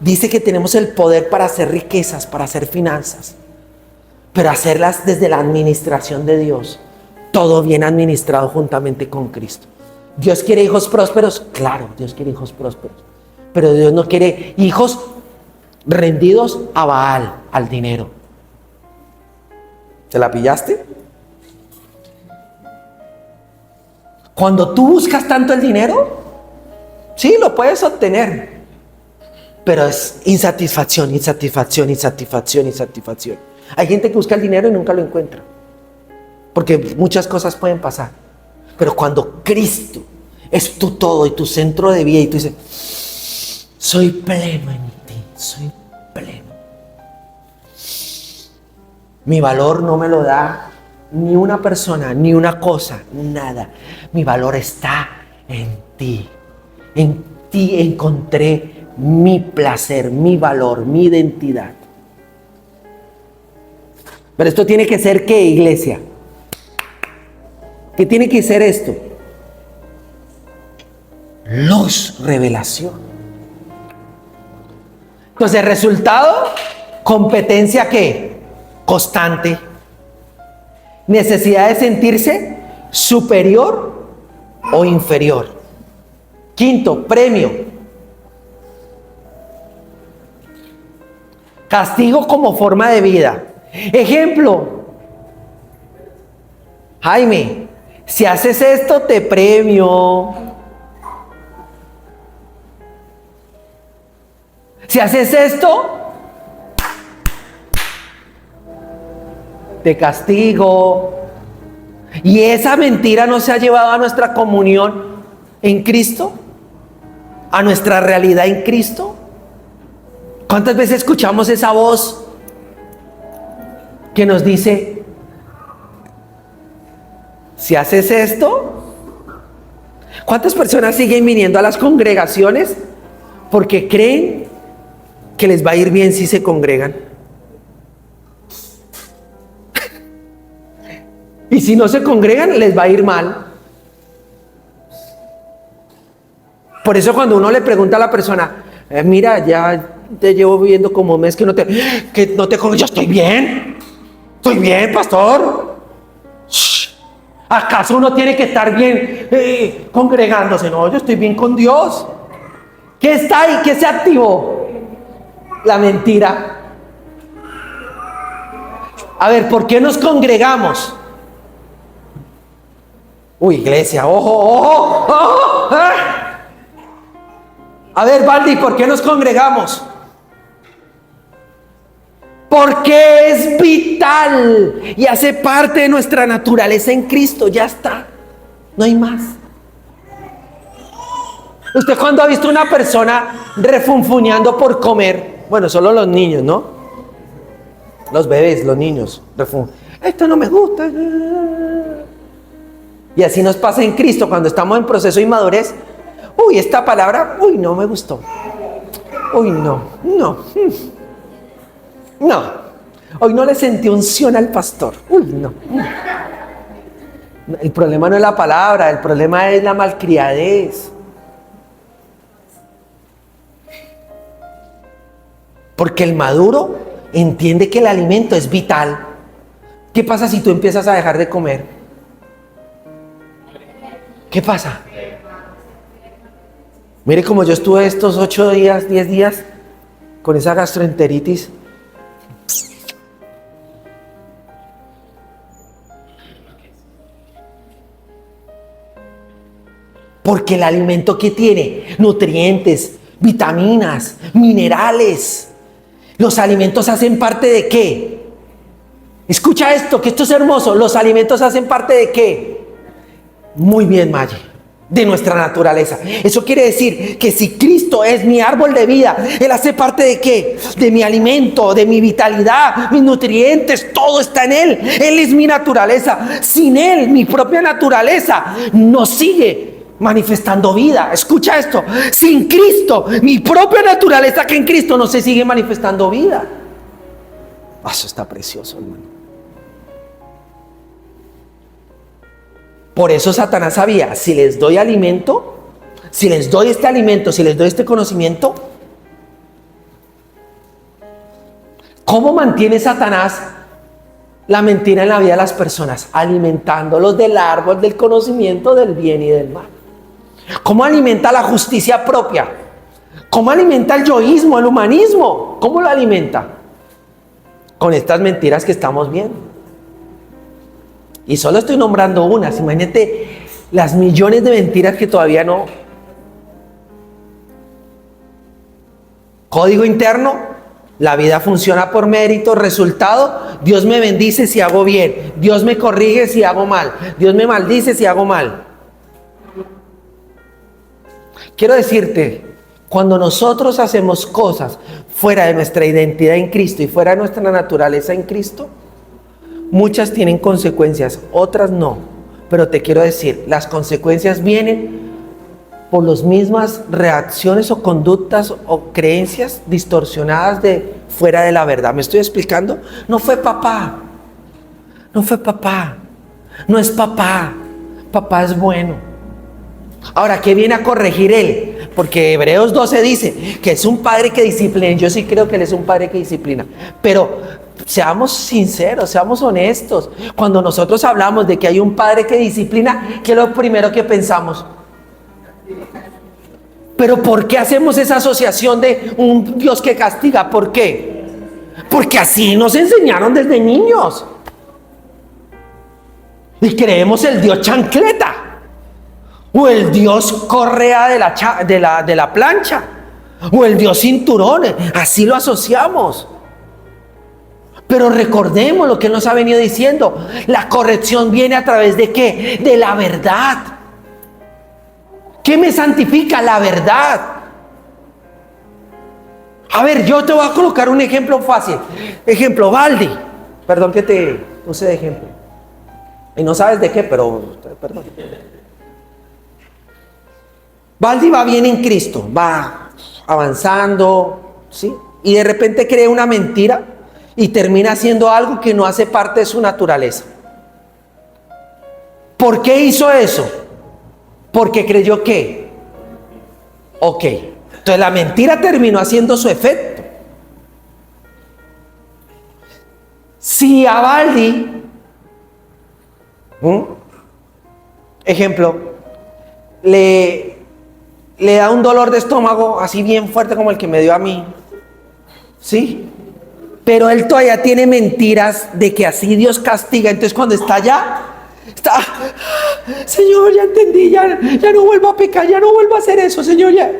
dice que tenemos el poder para hacer riquezas, para hacer finanzas, pero hacerlas desde la administración de Dios. Todo bien administrado juntamente con Cristo. ¿Dios quiere hijos prósperos? Claro, Dios quiere hijos prósperos. Pero Dios no quiere hijos rendidos a Baal, al dinero. ¿Te la pillaste? Cuando tú buscas tanto el dinero, sí, lo puedes obtener. Pero es insatisfacción, insatisfacción, insatisfacción, insatisfacción. Hay gente que busca el dinero y nunca lo encuentra. Porque muchas cosas pueden pasar. Pero cuando Cristo es tu todo y tu centro de vida y tú dices, soy pleno en ti, soy pleno. Mi valor no me lo da ni una persona, ni una cosa, nada. Mi valor está en ti. En ti encontré mi placer, mi valor, mi identidad. Pero esto tiene que ser ¿qué, iglesia? ¿Qué tiene que ser esto? Luz, revelación. Entonces, resultado, competencia ¿qué? Constante. Necesidad de sentirse superior o inferior. Quinto, premio. Castigo como forma de vida. Ejemplo. Jaime, si haces esto, te premio. Si haces esto, te castigo. Y esa mentira no se ha llevado a nuestra comunión en Cristo, a nuestra realidad en Cristo. ¿Cuántas veces escuchamos esa voz que nos dice, si haces esto? ¿Cuántas personas siguen viniendo a las congregaciones porque creen que les va a ir bien si se congregan? Y si no se congregan, les va a ir mal. Por eso cuando uno le pregunta a la persona, mira, ya te llevo viendo como un mes que no te congregas. Yo estoy bien, pastor. ¿Acaso uno tiene que estar bien congregándose? No, yo estoy bien con Dios. ¿Qué está ahí? ¿Qué se activó? La mentira. A ver, ¿por qué nos congregamos? Uy, iglesia, ojo. A ver, Valdi, ¿por qué nos congregamos? Porque es vital y hace parte de nuestra naturaleza en Cristo. Ya está, no hay más. ¿Usted cuándo ha visto una persona refunfuñando por comer? Bueno, solo los niños, ¿no? Los bebés, los niños. Esto no me gusta. Y así nos pasa en Cristo cuando estamos en proceso de inmadurez. Uy, esta palabra, no me gustó. Uy, no. Hoy no le sentí unción al pastor. Uy, no. El problema no es la palabra, el problema es la malcriadez. Porque el maduro entiende que el alimento es vital. ¿Qué pasa si tú empiezas a dejar de comer? ¿Qué pasa? Mire como yo estuve estos 8 días, 10 días con esa gastroenteritis. Porque el alimento que tiene nutrientes, vitaminas, minerales. Los alimentos hacen parte ¿de qué? Escucha esto, que esto es hermoso. Los alimentos hacen parte ¿de qué? Muy bien, Maye. De nuestra naturaleza. Eso quiere decir que si Cristo es mi árbol de vida, Él hace parte ¿de qué? De mi alimento, de mi vitalidad, mis nutrientes, todo está en Él. Él es mi naturaleza. Sin Él, mi propia naturaleza no sigue manifestando vida. Escucha esto. Sin Cristo, mi propia naturaleza que en Cristo no se sigue manifestando vida. Eso está precioso, hermano. Por eso Satanás sabía, si les doy alimento, si les doy este alimento, si les doy este conocimiento, ¿cómo mantiene Satanás la mentira en la vida de las personas? Alimentándolos del árbol del conocimiento del bien y del mal. ¿Cómo alimenta la justicia propia? ¿Cómo alimenta el yoísmo, el humanismo? ¿Cómo lo alimenta? Con estas mentiras que estamos viendo. Y solo estoy nombrando unas. Imagínate las millones de mentiras que todavía no. Código interno: la vida funciona por mérito. Resultado: Dios me bendice si hago bien, Dios me corrige si hago mal, Dios me maldice si hago mal. Quiero decirte, cuando nosotros hacemos cosas fuera de nuestra identidad en Cristo y fuera de nuestra naturaleza en Cristo, muchas tienen consecuencias, otras no. Pero te quiero decir, las consecuencias vienen por las mismas reacciones o conductas o creencias distorsionadas de fuera de la verdad. ¿Me estoy explicando? No fue papá. No fue papá. No es papá. Papá es bueno. Ahora, ¿qué viene a corregir él? Porque Hebreos 12 dice que es un padre que disciplina. Yo sí creo que él es un padre que disciplina. Pero seamos sinceros, seamos honestos. Cuando nosotros hablamos de que hay un padre que disciplina, ¿qué es lo primero que pensamos? Pero ¿por qué hacemos esa asociación de un Dios que castiga? ¿Por qué? Porque así nos enseñaron desde niños. Y creemos el Dios chancleta. O el Dios correa de la plancha. O el Dios cinturón. Así lo asociamos. Pero recordemos lo que Él nos ha venido diciendo. La corrección viene a través de ¿qué? De la verdad. ¿Qué me santifica? La verdad. A ver, yo te voy a colocar un ejemplo fácil. Ejemplo, Baldi. Perdón que te puse de ejemplo. Y no sabes de qué, pero perdón. Baldi va bien en Cristo, va avanzando, ¿sí? Y de repente cree una mentira y termina haciendo algo que no hace parte de su naturaleza. ¿Por qué hizo eso? Porque creyó que. Ok. Entonces la mentira terminó haciendo su efecto. Si a Baldi, ejemplo, le da un dolor de estómago así bien fuerte como el que me dio a mí, ¿sí? Pero él todavía tiene mentiras de que así Dios castiga. Entonces cuando está allá, está, Señor, ya entendí, ya no vuelvo a pecar, ya no vuelvo a hacer eso, Señor, ya.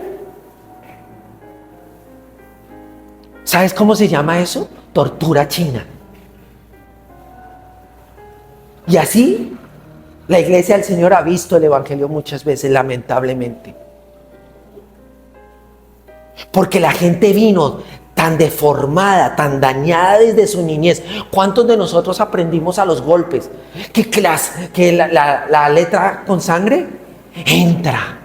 ¿Sabes cómo se llama eso? Tortura china. Y así la iglesia del Señor ha visto el evangelio muchas veces, lamentablemente. Porque la gente vino tan deformada, tan dañada desde su niñez. ¿Cuántos de nosotros aprendimos a los golpes? Que la letra con sangre entra.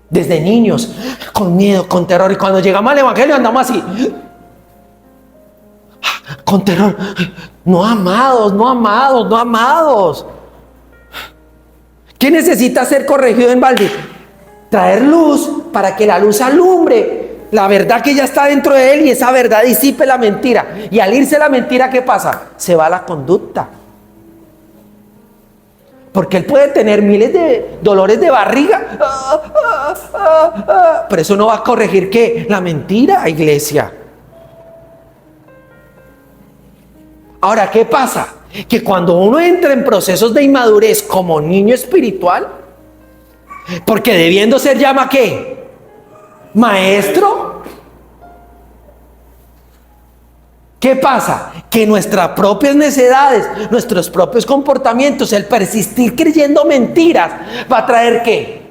Desde niños, con miedo, con terror. Y cuando llegamos al evangelio andamos así, con terror. No amados, no amados, no amados. ¿Qué necesita ser corregido en Baldi? Traer luz para que la luz alumbre la verdad que ya está dentro de él y esa verdad disipe la mentira. Y al irse la mentira, ¿qué pasa? Se va la conducta. Porque él puede tener miles de dolores de barriga, pero eso no va a corregir ¿qué? La mentira, iglesia. Ahora, ¿qué pasa? Que cuando uno entra en procesos de inmadurez como niño espiritual, porque debiendo ser llama ¿qué? Maestro. ¿Qué pasa? Que nuestras propias necedades, nuestros propios comportamientos, el persistir creyendo mentiras, va a traer ¿qué?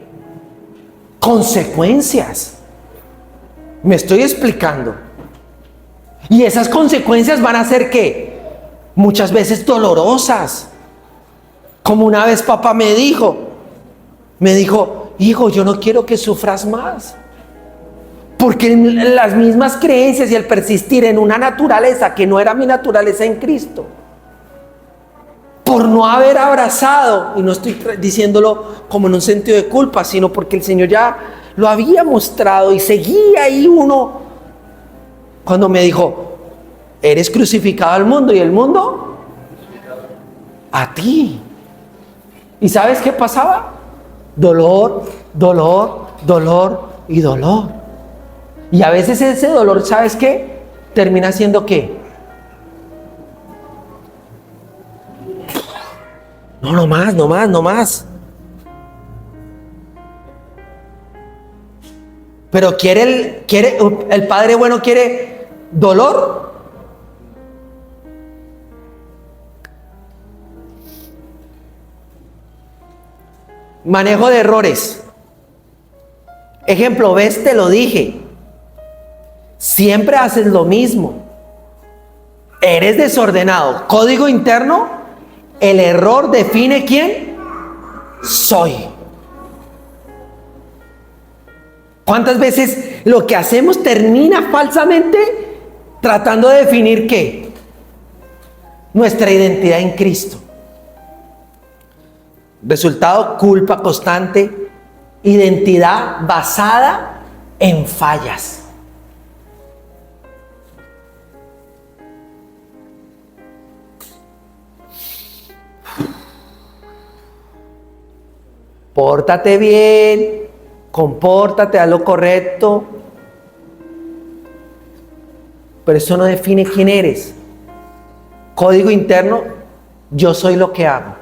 Consecuencias. ¿Me estoy explicando? Y esas consecuencias van a ser ¿qué? Muchas veces dolorosas. Como una vez papá me dijo, hijo, yo no quiero que sufras más. Porque las mismas creencias y el persistir en una naturaleza que no era mi naturaleza en Cristo, por no haber abrazado, y no estoy diciéndolo como en un sentido de culpa, sino porque el Señor ya lo había mostrado y seguía ahí uno, cuando me dijo, eres crucificado al mundo y el mundo a ti. ¿Y sabes qué pasaba? Dolor, dolor, dolor y dolor. Y a veces ese dolor, ¿sabes qué? Termina siendo ¿qué? No más. Pero el Padre bueno quiere dolor. Manejo de errores. Ejemplo, ves, te lo dije. Siempre haces lo mismo. Eres desordenado. Código interno. El error define quién soy. ¿Cuántas veces lo que hacemos termina falsamente tratando de definir qué? Nuestra identidad en Cristo. Resultado, culpa constante, identidad basada en fallas. Pórtate bien, compórtate, haz lo correcto. Pero eso no define quién eres. Código interno, yo soy lo que hago.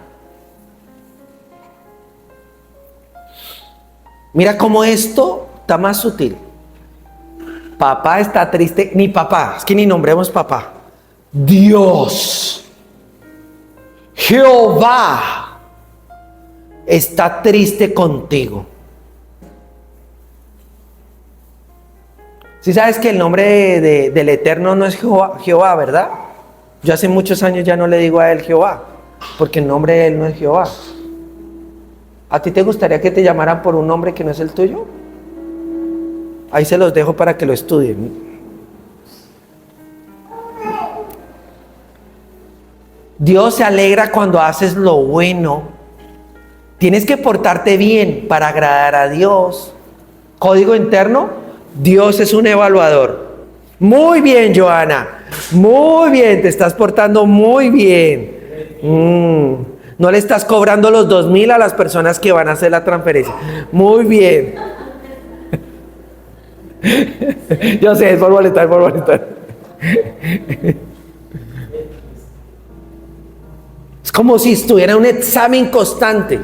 Mira cómo esto está más sutil. Papá está triste, ni papá, es que ni nombremos papá. Dios, Jehová, está triste contigo. Si sabes que el nombre del Eterno no es Jehová, ¿verdad? Yo hace muchos años ya no le digo a él Jehová, porque el nombre de él no es Jehová. ¿A ti te gustaría que te llamaran por un nombre que no es el tuyo? Ahí se los dejo para que lo estudien. Dios se alegra cuando haces lo bueno. Tienes que portarte bien para agradar a Dios. Código interno: Dios es un evaluador. Muy bien, Joana. Muy bien, te estás portando muy bien. No le estás cobrando los 2,000 a las personas que van a hacer la transferencia. Muy bien. Yo sé, es por molestar. Es como si estuviera un examen constante.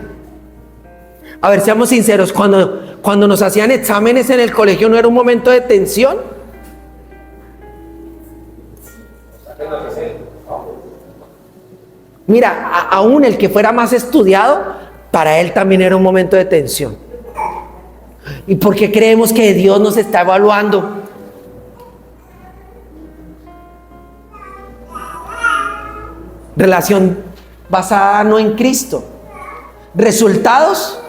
A ver, seamos sinceros, cuando nos hacían exámenes en el colegio, ¿no era un momento de tensión? Mira, aún el que fuera más estudiado, para él también era un momento de tensión. ¿Y por qué creemos que Dios nos está evaluando? Relación basada no en Cristo. Resultados.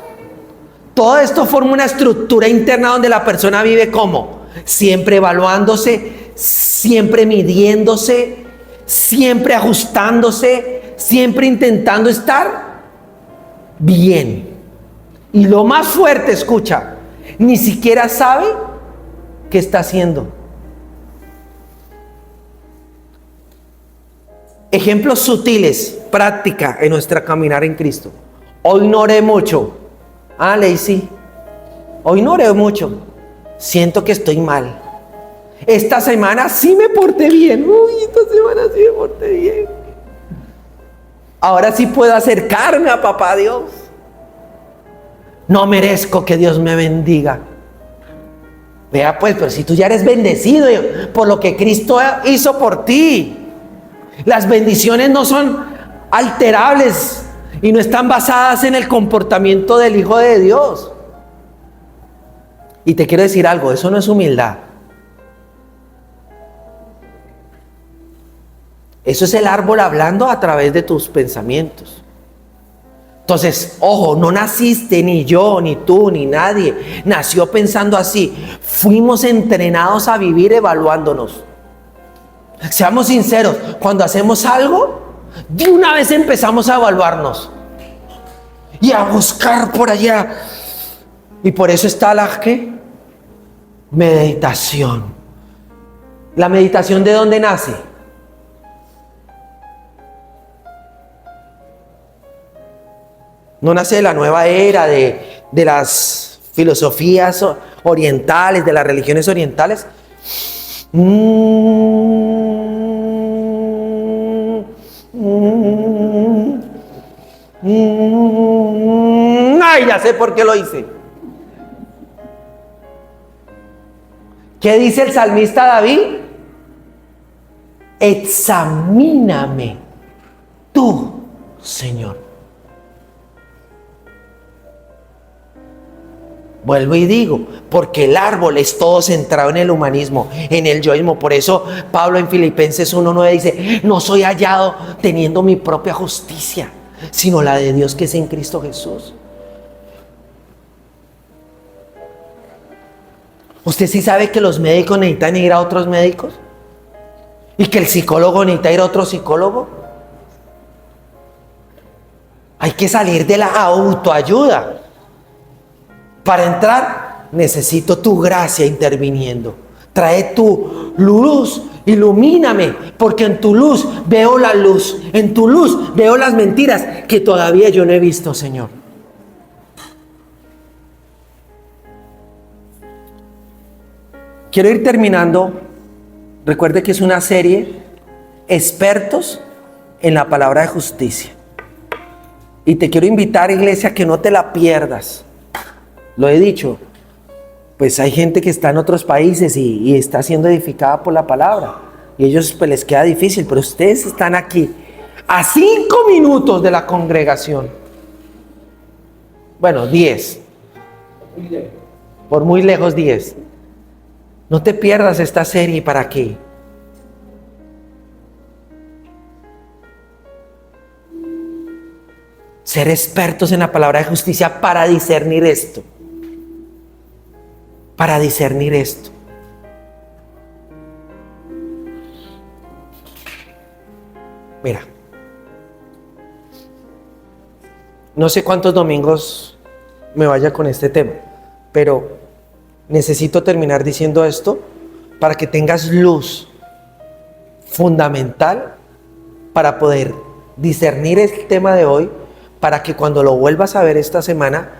Todo esto forma una estructura interna donde la persona vive como siempre evaluándose, siempre midiéndose, siempre ajustándose, siempre intentando estar bien. Y lo más fuerte, escucha, ni siquiera sabe qué está haciendo. Ejemplos sutiles, práctica en nuestra caminar en Cristo. Hoy no oré mucho. Lacey, hoy no oré mucho. Siento que estoy mal. Esta semana sí me porté bien. Esta semana sí me porté bien. Ahora sí puedo acercarme a papá Dios. No merezco que Dios me bendiga. Vea pues, pero si tú ya eres bendecido por lo que Cristo hizo por ti. Las bendiciones no son alterables y no están basadas en el comportamiento del Hijo de Dios. Y te quiero decir algo, eso no es humildad. Eso es el árbol hablando a través de tus pensamientos. Entonces, ojo, no naciste ni yo, ni tú, ni nadie nació pensando así. Fuimos entrenados a vivir evaluándonos. Seamos sinceros, cuando hacemos algo, de una vez empezamos a evaluarnos y a buscar por allá. Y por eso está la ¿qué? Meditación. ¿La meditación de dónde nace? No nace de la nueva era, de las filosofías orientales, de las religiones orientales. Ay, ya sé por qué lo hice. ¿Qué dice el salmista David? Examíname tú, Señor. Vuelvo y digo, porque el árbol es todo centrado en el humanismo, en el yoísmo. Por eso Pablo en Filipenses 1:9 dice: no soy hallado teniendo mi propia justicia, sino la de Dios que es en Cristo Jesús. ¿Usted sí sabe que los médicos necesitan ir a otros médicos? ¿Y que el psicólogo necesita ir a otro psicólogo? Hay que salir de la autoayuda. Para entrar, necesito tu gracia interviniendo. Trae tu luz, ilumíname, porque en tu luz veo la luz. En tu luz veo las mentiras que todavía yo no he visto, Señor. Quiero ir terminando. Recuerde que es una serie, expertos en la palabra de justicia. Y te quiero invitar, iglesia, que no te la pierdas. Lo he dicho, pues hay gente que está en otros países y está siendo edificada por la palabra. Y ellos pues les queda difícil, pero ustedes están aquí a 5 minutos de la congregación. Bueno, 10. Por muy lejos 10. No te pierdas esta serie. ¿Para qué? Ser expertos en la palabra de justicia para discernir esto. Para discernir esto. Mira, no sé cuántos domingos me vaya con este tema, pero necesito terminar diciendo esto para que tengas luz fundamental para poder discernir el tema de hoy, para que cuando lo vuelvas a ver esta semana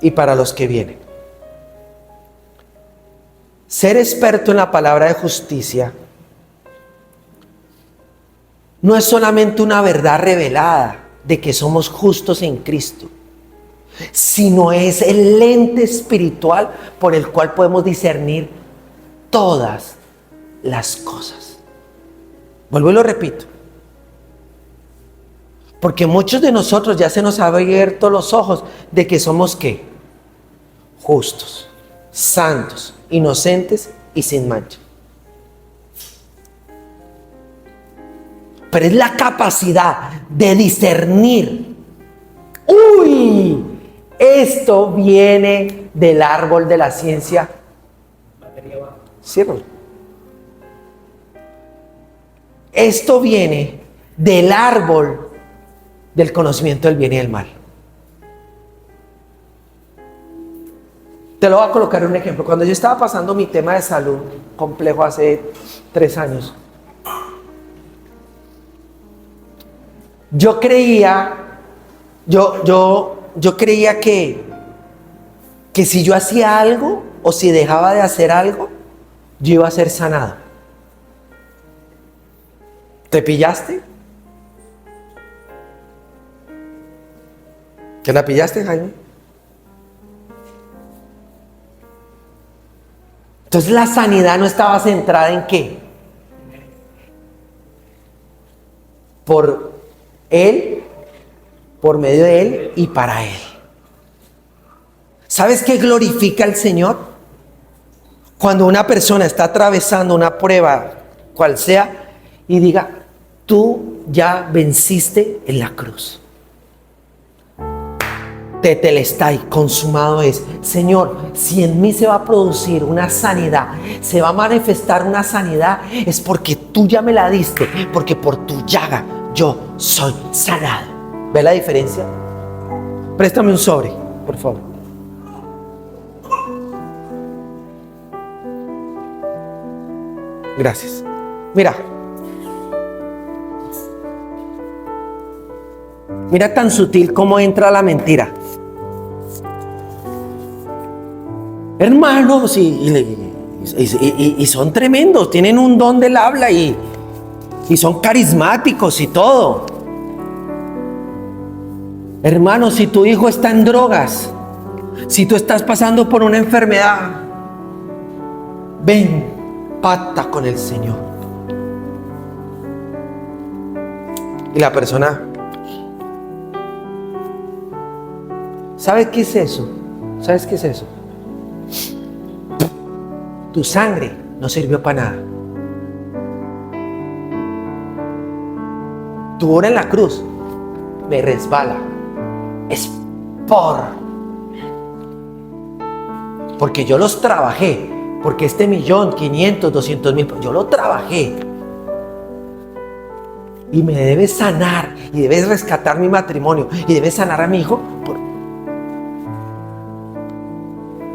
y para los que vienen. Ser experto en la palabra de justicia no es solamente una verdad revelada de que somos justos en Cristo, sino es el lente espiritual por el cual podemos discernir todas las cosas. Vuelvo y lo repito, porque muchos de nosotros ya se nos han abierto los ojos de que somos ¿qué? Justos, santos, inocentes y sin mancha. Pero es la capacidad de discernir. ¡Uy! Esto viene del árbol de la ciencia. Ciérralo. Esto viene del árbol del conocimiento del bien y del mal. Te lo voy a colocar un ejemplo. Cuando yo estaba pasando mi tema de salud complejo hace 3 años, yo creía que si yo hacía algo o si dejaba de hacer algo, yo iba a ser sanado. ¿Te pillaste? ¿Te la pillaste, Jaime? Entonces la sanidad no estaba centrada en ¿qué? Por Él, por medio de Él y para Él. ¿Sabes qué glorifica al Señor? Cuando una persona está atravesando una prueba, cual sea, y diga, tú ya venciste en la cruz. Tetelestai, consumado es. Señor, si en mí se va a producir una sanidad, se va a manifestar una sanidad, es porque tú ya me la diste, porque por tu llaga yo soy sanado. ¿Ve la diferencia? Préstame un sobre, por favor. Gracias. Mira tan sutil cómo entra la mentira. Hermanos, y son tremendos, tienen un don del habla y son carismáticos y todo. Hermanos, si tu hijo está en drogas, si tú estás pasando por una enfermedad, ven, pacta con el Señor. Y la persona, ¿sabes qué es eso? ¿Sabes qué es eso? Tu sangre no sirvió para nada. Tu hora en la cruz me resbala. Es porque yo los trabajé. Porque este 1.500.000, 200.000, yo lo trabajé. Y me debes sanar. Y debes rescatar mi matrimonio. Y debes sanar a mi hijo.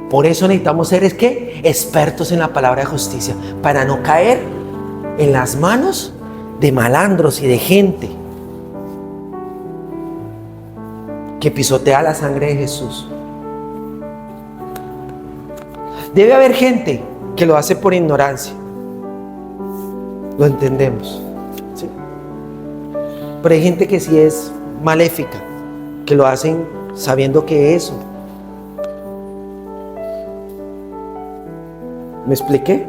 Por eso necesitamos ser expertos en la palabra de justicia, para no caer en las manos de malandros y de gente que pisotea la sangre de Jesús. Debe haber gente que lo hace por ignorancia. Lo entendemos, ¿sí? Pero hay gente que sí es maléfica, que lo hacen sabiendo que eso ¿Me expliqué?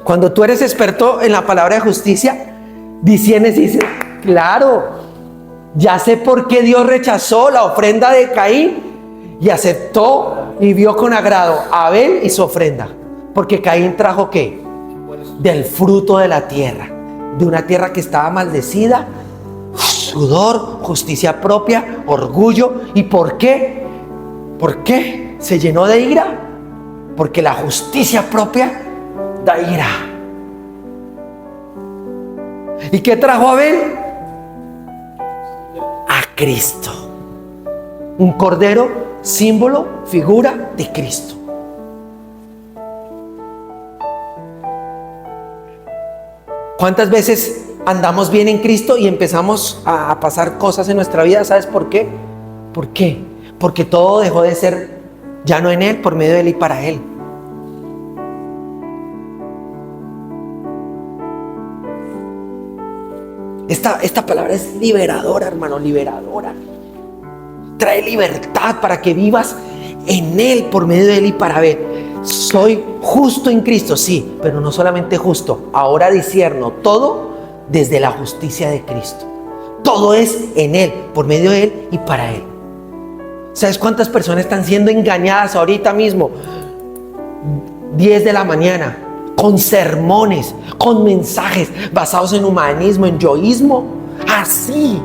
Cuando tú eres experto en la palabra de justicia, dices, claro, ya sé por qué Dios rechazó la ofrenda de Caín y aceptó y vio con agrado a Abel y su ofrenda. Porque Caín trajo ¿qué? Del fruto de la tierra, de una tierra que estaba maldecida, sudor, justicia propia, orgullo. ¿Y por qué? ¿Por qué se llenó de ira? Porque la justicia propia da ira. ¿Y qué trajo Abel? A Cristo. Un cordero, símbolo, figura de Cristo. ¿Cuántas veces andamos bien en Cristo y empezamos a pasar cosas en nuestra vida? ¿Sabes por qué? ¿Por qué? Porque todo dejó de ser ya no en Él, por medio de Él y para Él. Esta palabra es liberadora, hermano, liberadora. Trae libertad para que vivas en Él, por medio de Él y para Él. Soy justo en Cristo, sí, pero no solamente justo. Ahora discierno todo desde la justicia de Cristo. Todo es en Él, por medio de Él y para Él. ¿Sabes cuántas personas están siendo engañadas ahorita mismo? 10 de la mañana, con sermones, con mensajes basados en humanismo, en yoísmo. Así,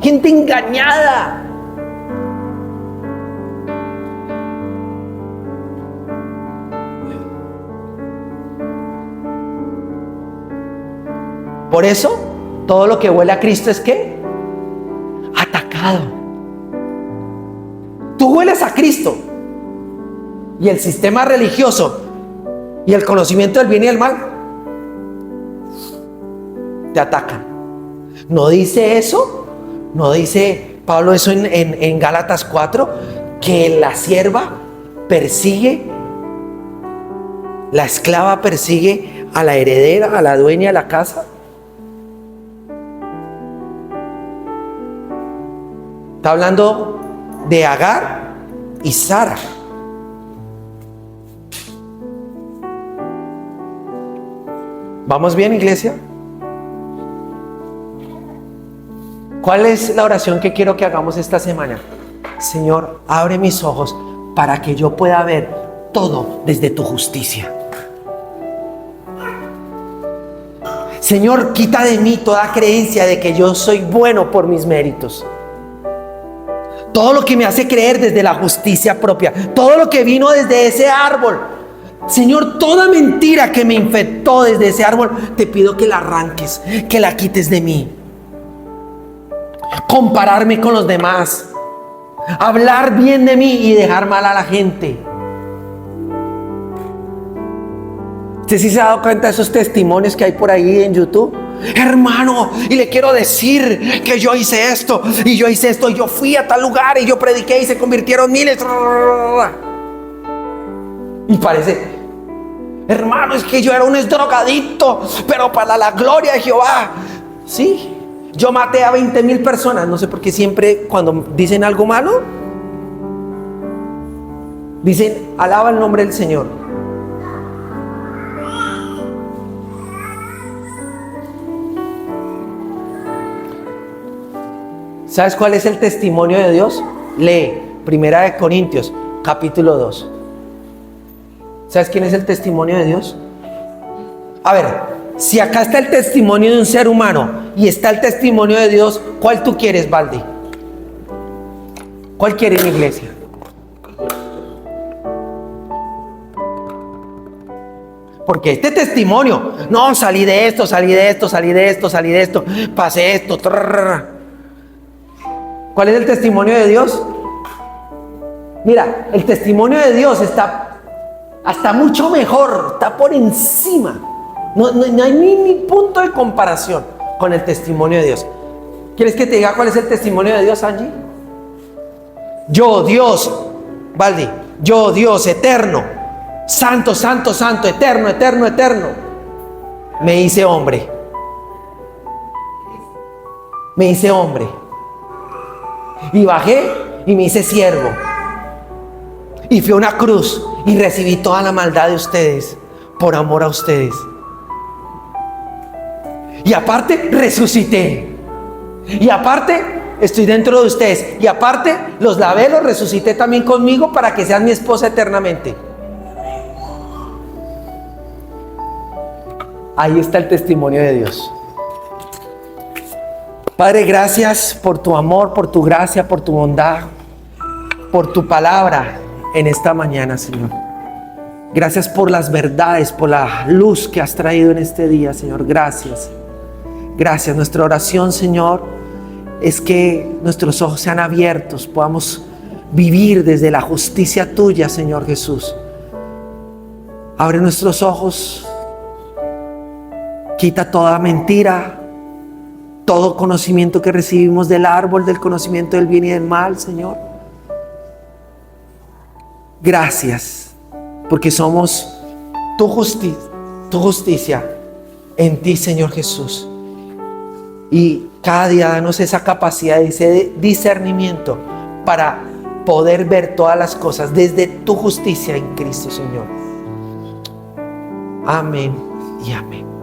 gente engañada. Por eso, todo lo que huele a Cristo es ¿qué? Atacado. Tú hueles a Cristo y el sistema religioso y el conocimiento del bien y del mal te atacan. ¿No dice eso? ¿No dice Pablo eso en Gálatas 4? Que la sierva persigue, la esclava persigue a la heredera, a la dueña de la casa. Está hablando de Agar y Sara. ¿Vamos bien, iglesia? ¿Cuál es la oración que quiero que hagamos esta semana? Señor, abre mis ojos para que yo pueda ver todo desde tu justicia. Señor, quita de mí toda creencia de que yo soy bueno por mis méritos. Todo lo que me hace creer desde la justicia propia, todo lo que vino desde ese árbol. Señor, toda mentira que me infectó desde ese árbol, te pido que la arranques, que la quites de mí. Compararme con los demás, hablar bien de mí y dejar mal a la gente. ¿Usted sí se ha dado cuenta de esos testimonios que hay por ahí en YouTube? Hermano, y le quiero decir que yo hice esto y yo hice esto y yo fui a tal lugar y yo prediqué y se convirtieron miles. Y parece, hermano, es que yo era un drogadicto, pero para la gloria de Jehová. Sí, yo maté a 20,000 personas. No sé por qué siempre cuando dicen algo malo dicen alaba el nombre del Señor. ¿Sabes cuál es el testimonio de Dios? Lee 1 Corintios capítulo 2. ¿Sabes quién es el testimonio de Dios? A ver, si acá está el testimonio de un ser humano y está el testimonio de Dios, ¿cuál tú quieres, Baldi? ¿Cuál quiere en la iglesia? Porque este testimonio, no, salí de esto, salí de esto, salí de esto, salí de esto, pasé esto. ¿Cuál es el testimonio de Dios? Mira, el testimonio de Dios está hasta mucho mejor, está por encima. No hay ni punto de comparación con el testimonio de Dios. ¿Quieres que te diga cuál es el testimonio de Dios, Angie? Yo, Dios, Baldi, yo, Dios, eterno, santo, santo, santo, eterno, eterno, eterno, me hice hombre. Me hice hombre. Y bajé y me hice siervo. y fui a una cruz y recibí toda la maldad de ustedes por amor a ustedes. Y aparte resucité. Y aparte estoy dentro de ustedes. Y aparte los lavé, los resucité también conmigo para que sean mi esposa eternamente. Ahí está el testimonio de Dios. Padre, gracias por tu amor, por tu gracia, por tu bondad, por tu palabra en esta mañana, Señor. Gracias por las verdades, por la luz que has traído en este día, Señor. Gracias. Gracias. Nuestra oración, Señor, es que nuestros ojos sean abiertos, podamos vivir desde la justicia tuya, Señor Jesús. Abre nuestros ojos, quita toda mentira, todo conocimiento que recibimos del árbol del conocimiento del bien y del mal, Señor. Gracias, porque somos tu justicia en ti, Señor Jesús. Y cada día danos esa capacidad, ese discernimiento para poder ver todas las cosas desde tu justicia en Cristo, Señor. Amén y amén.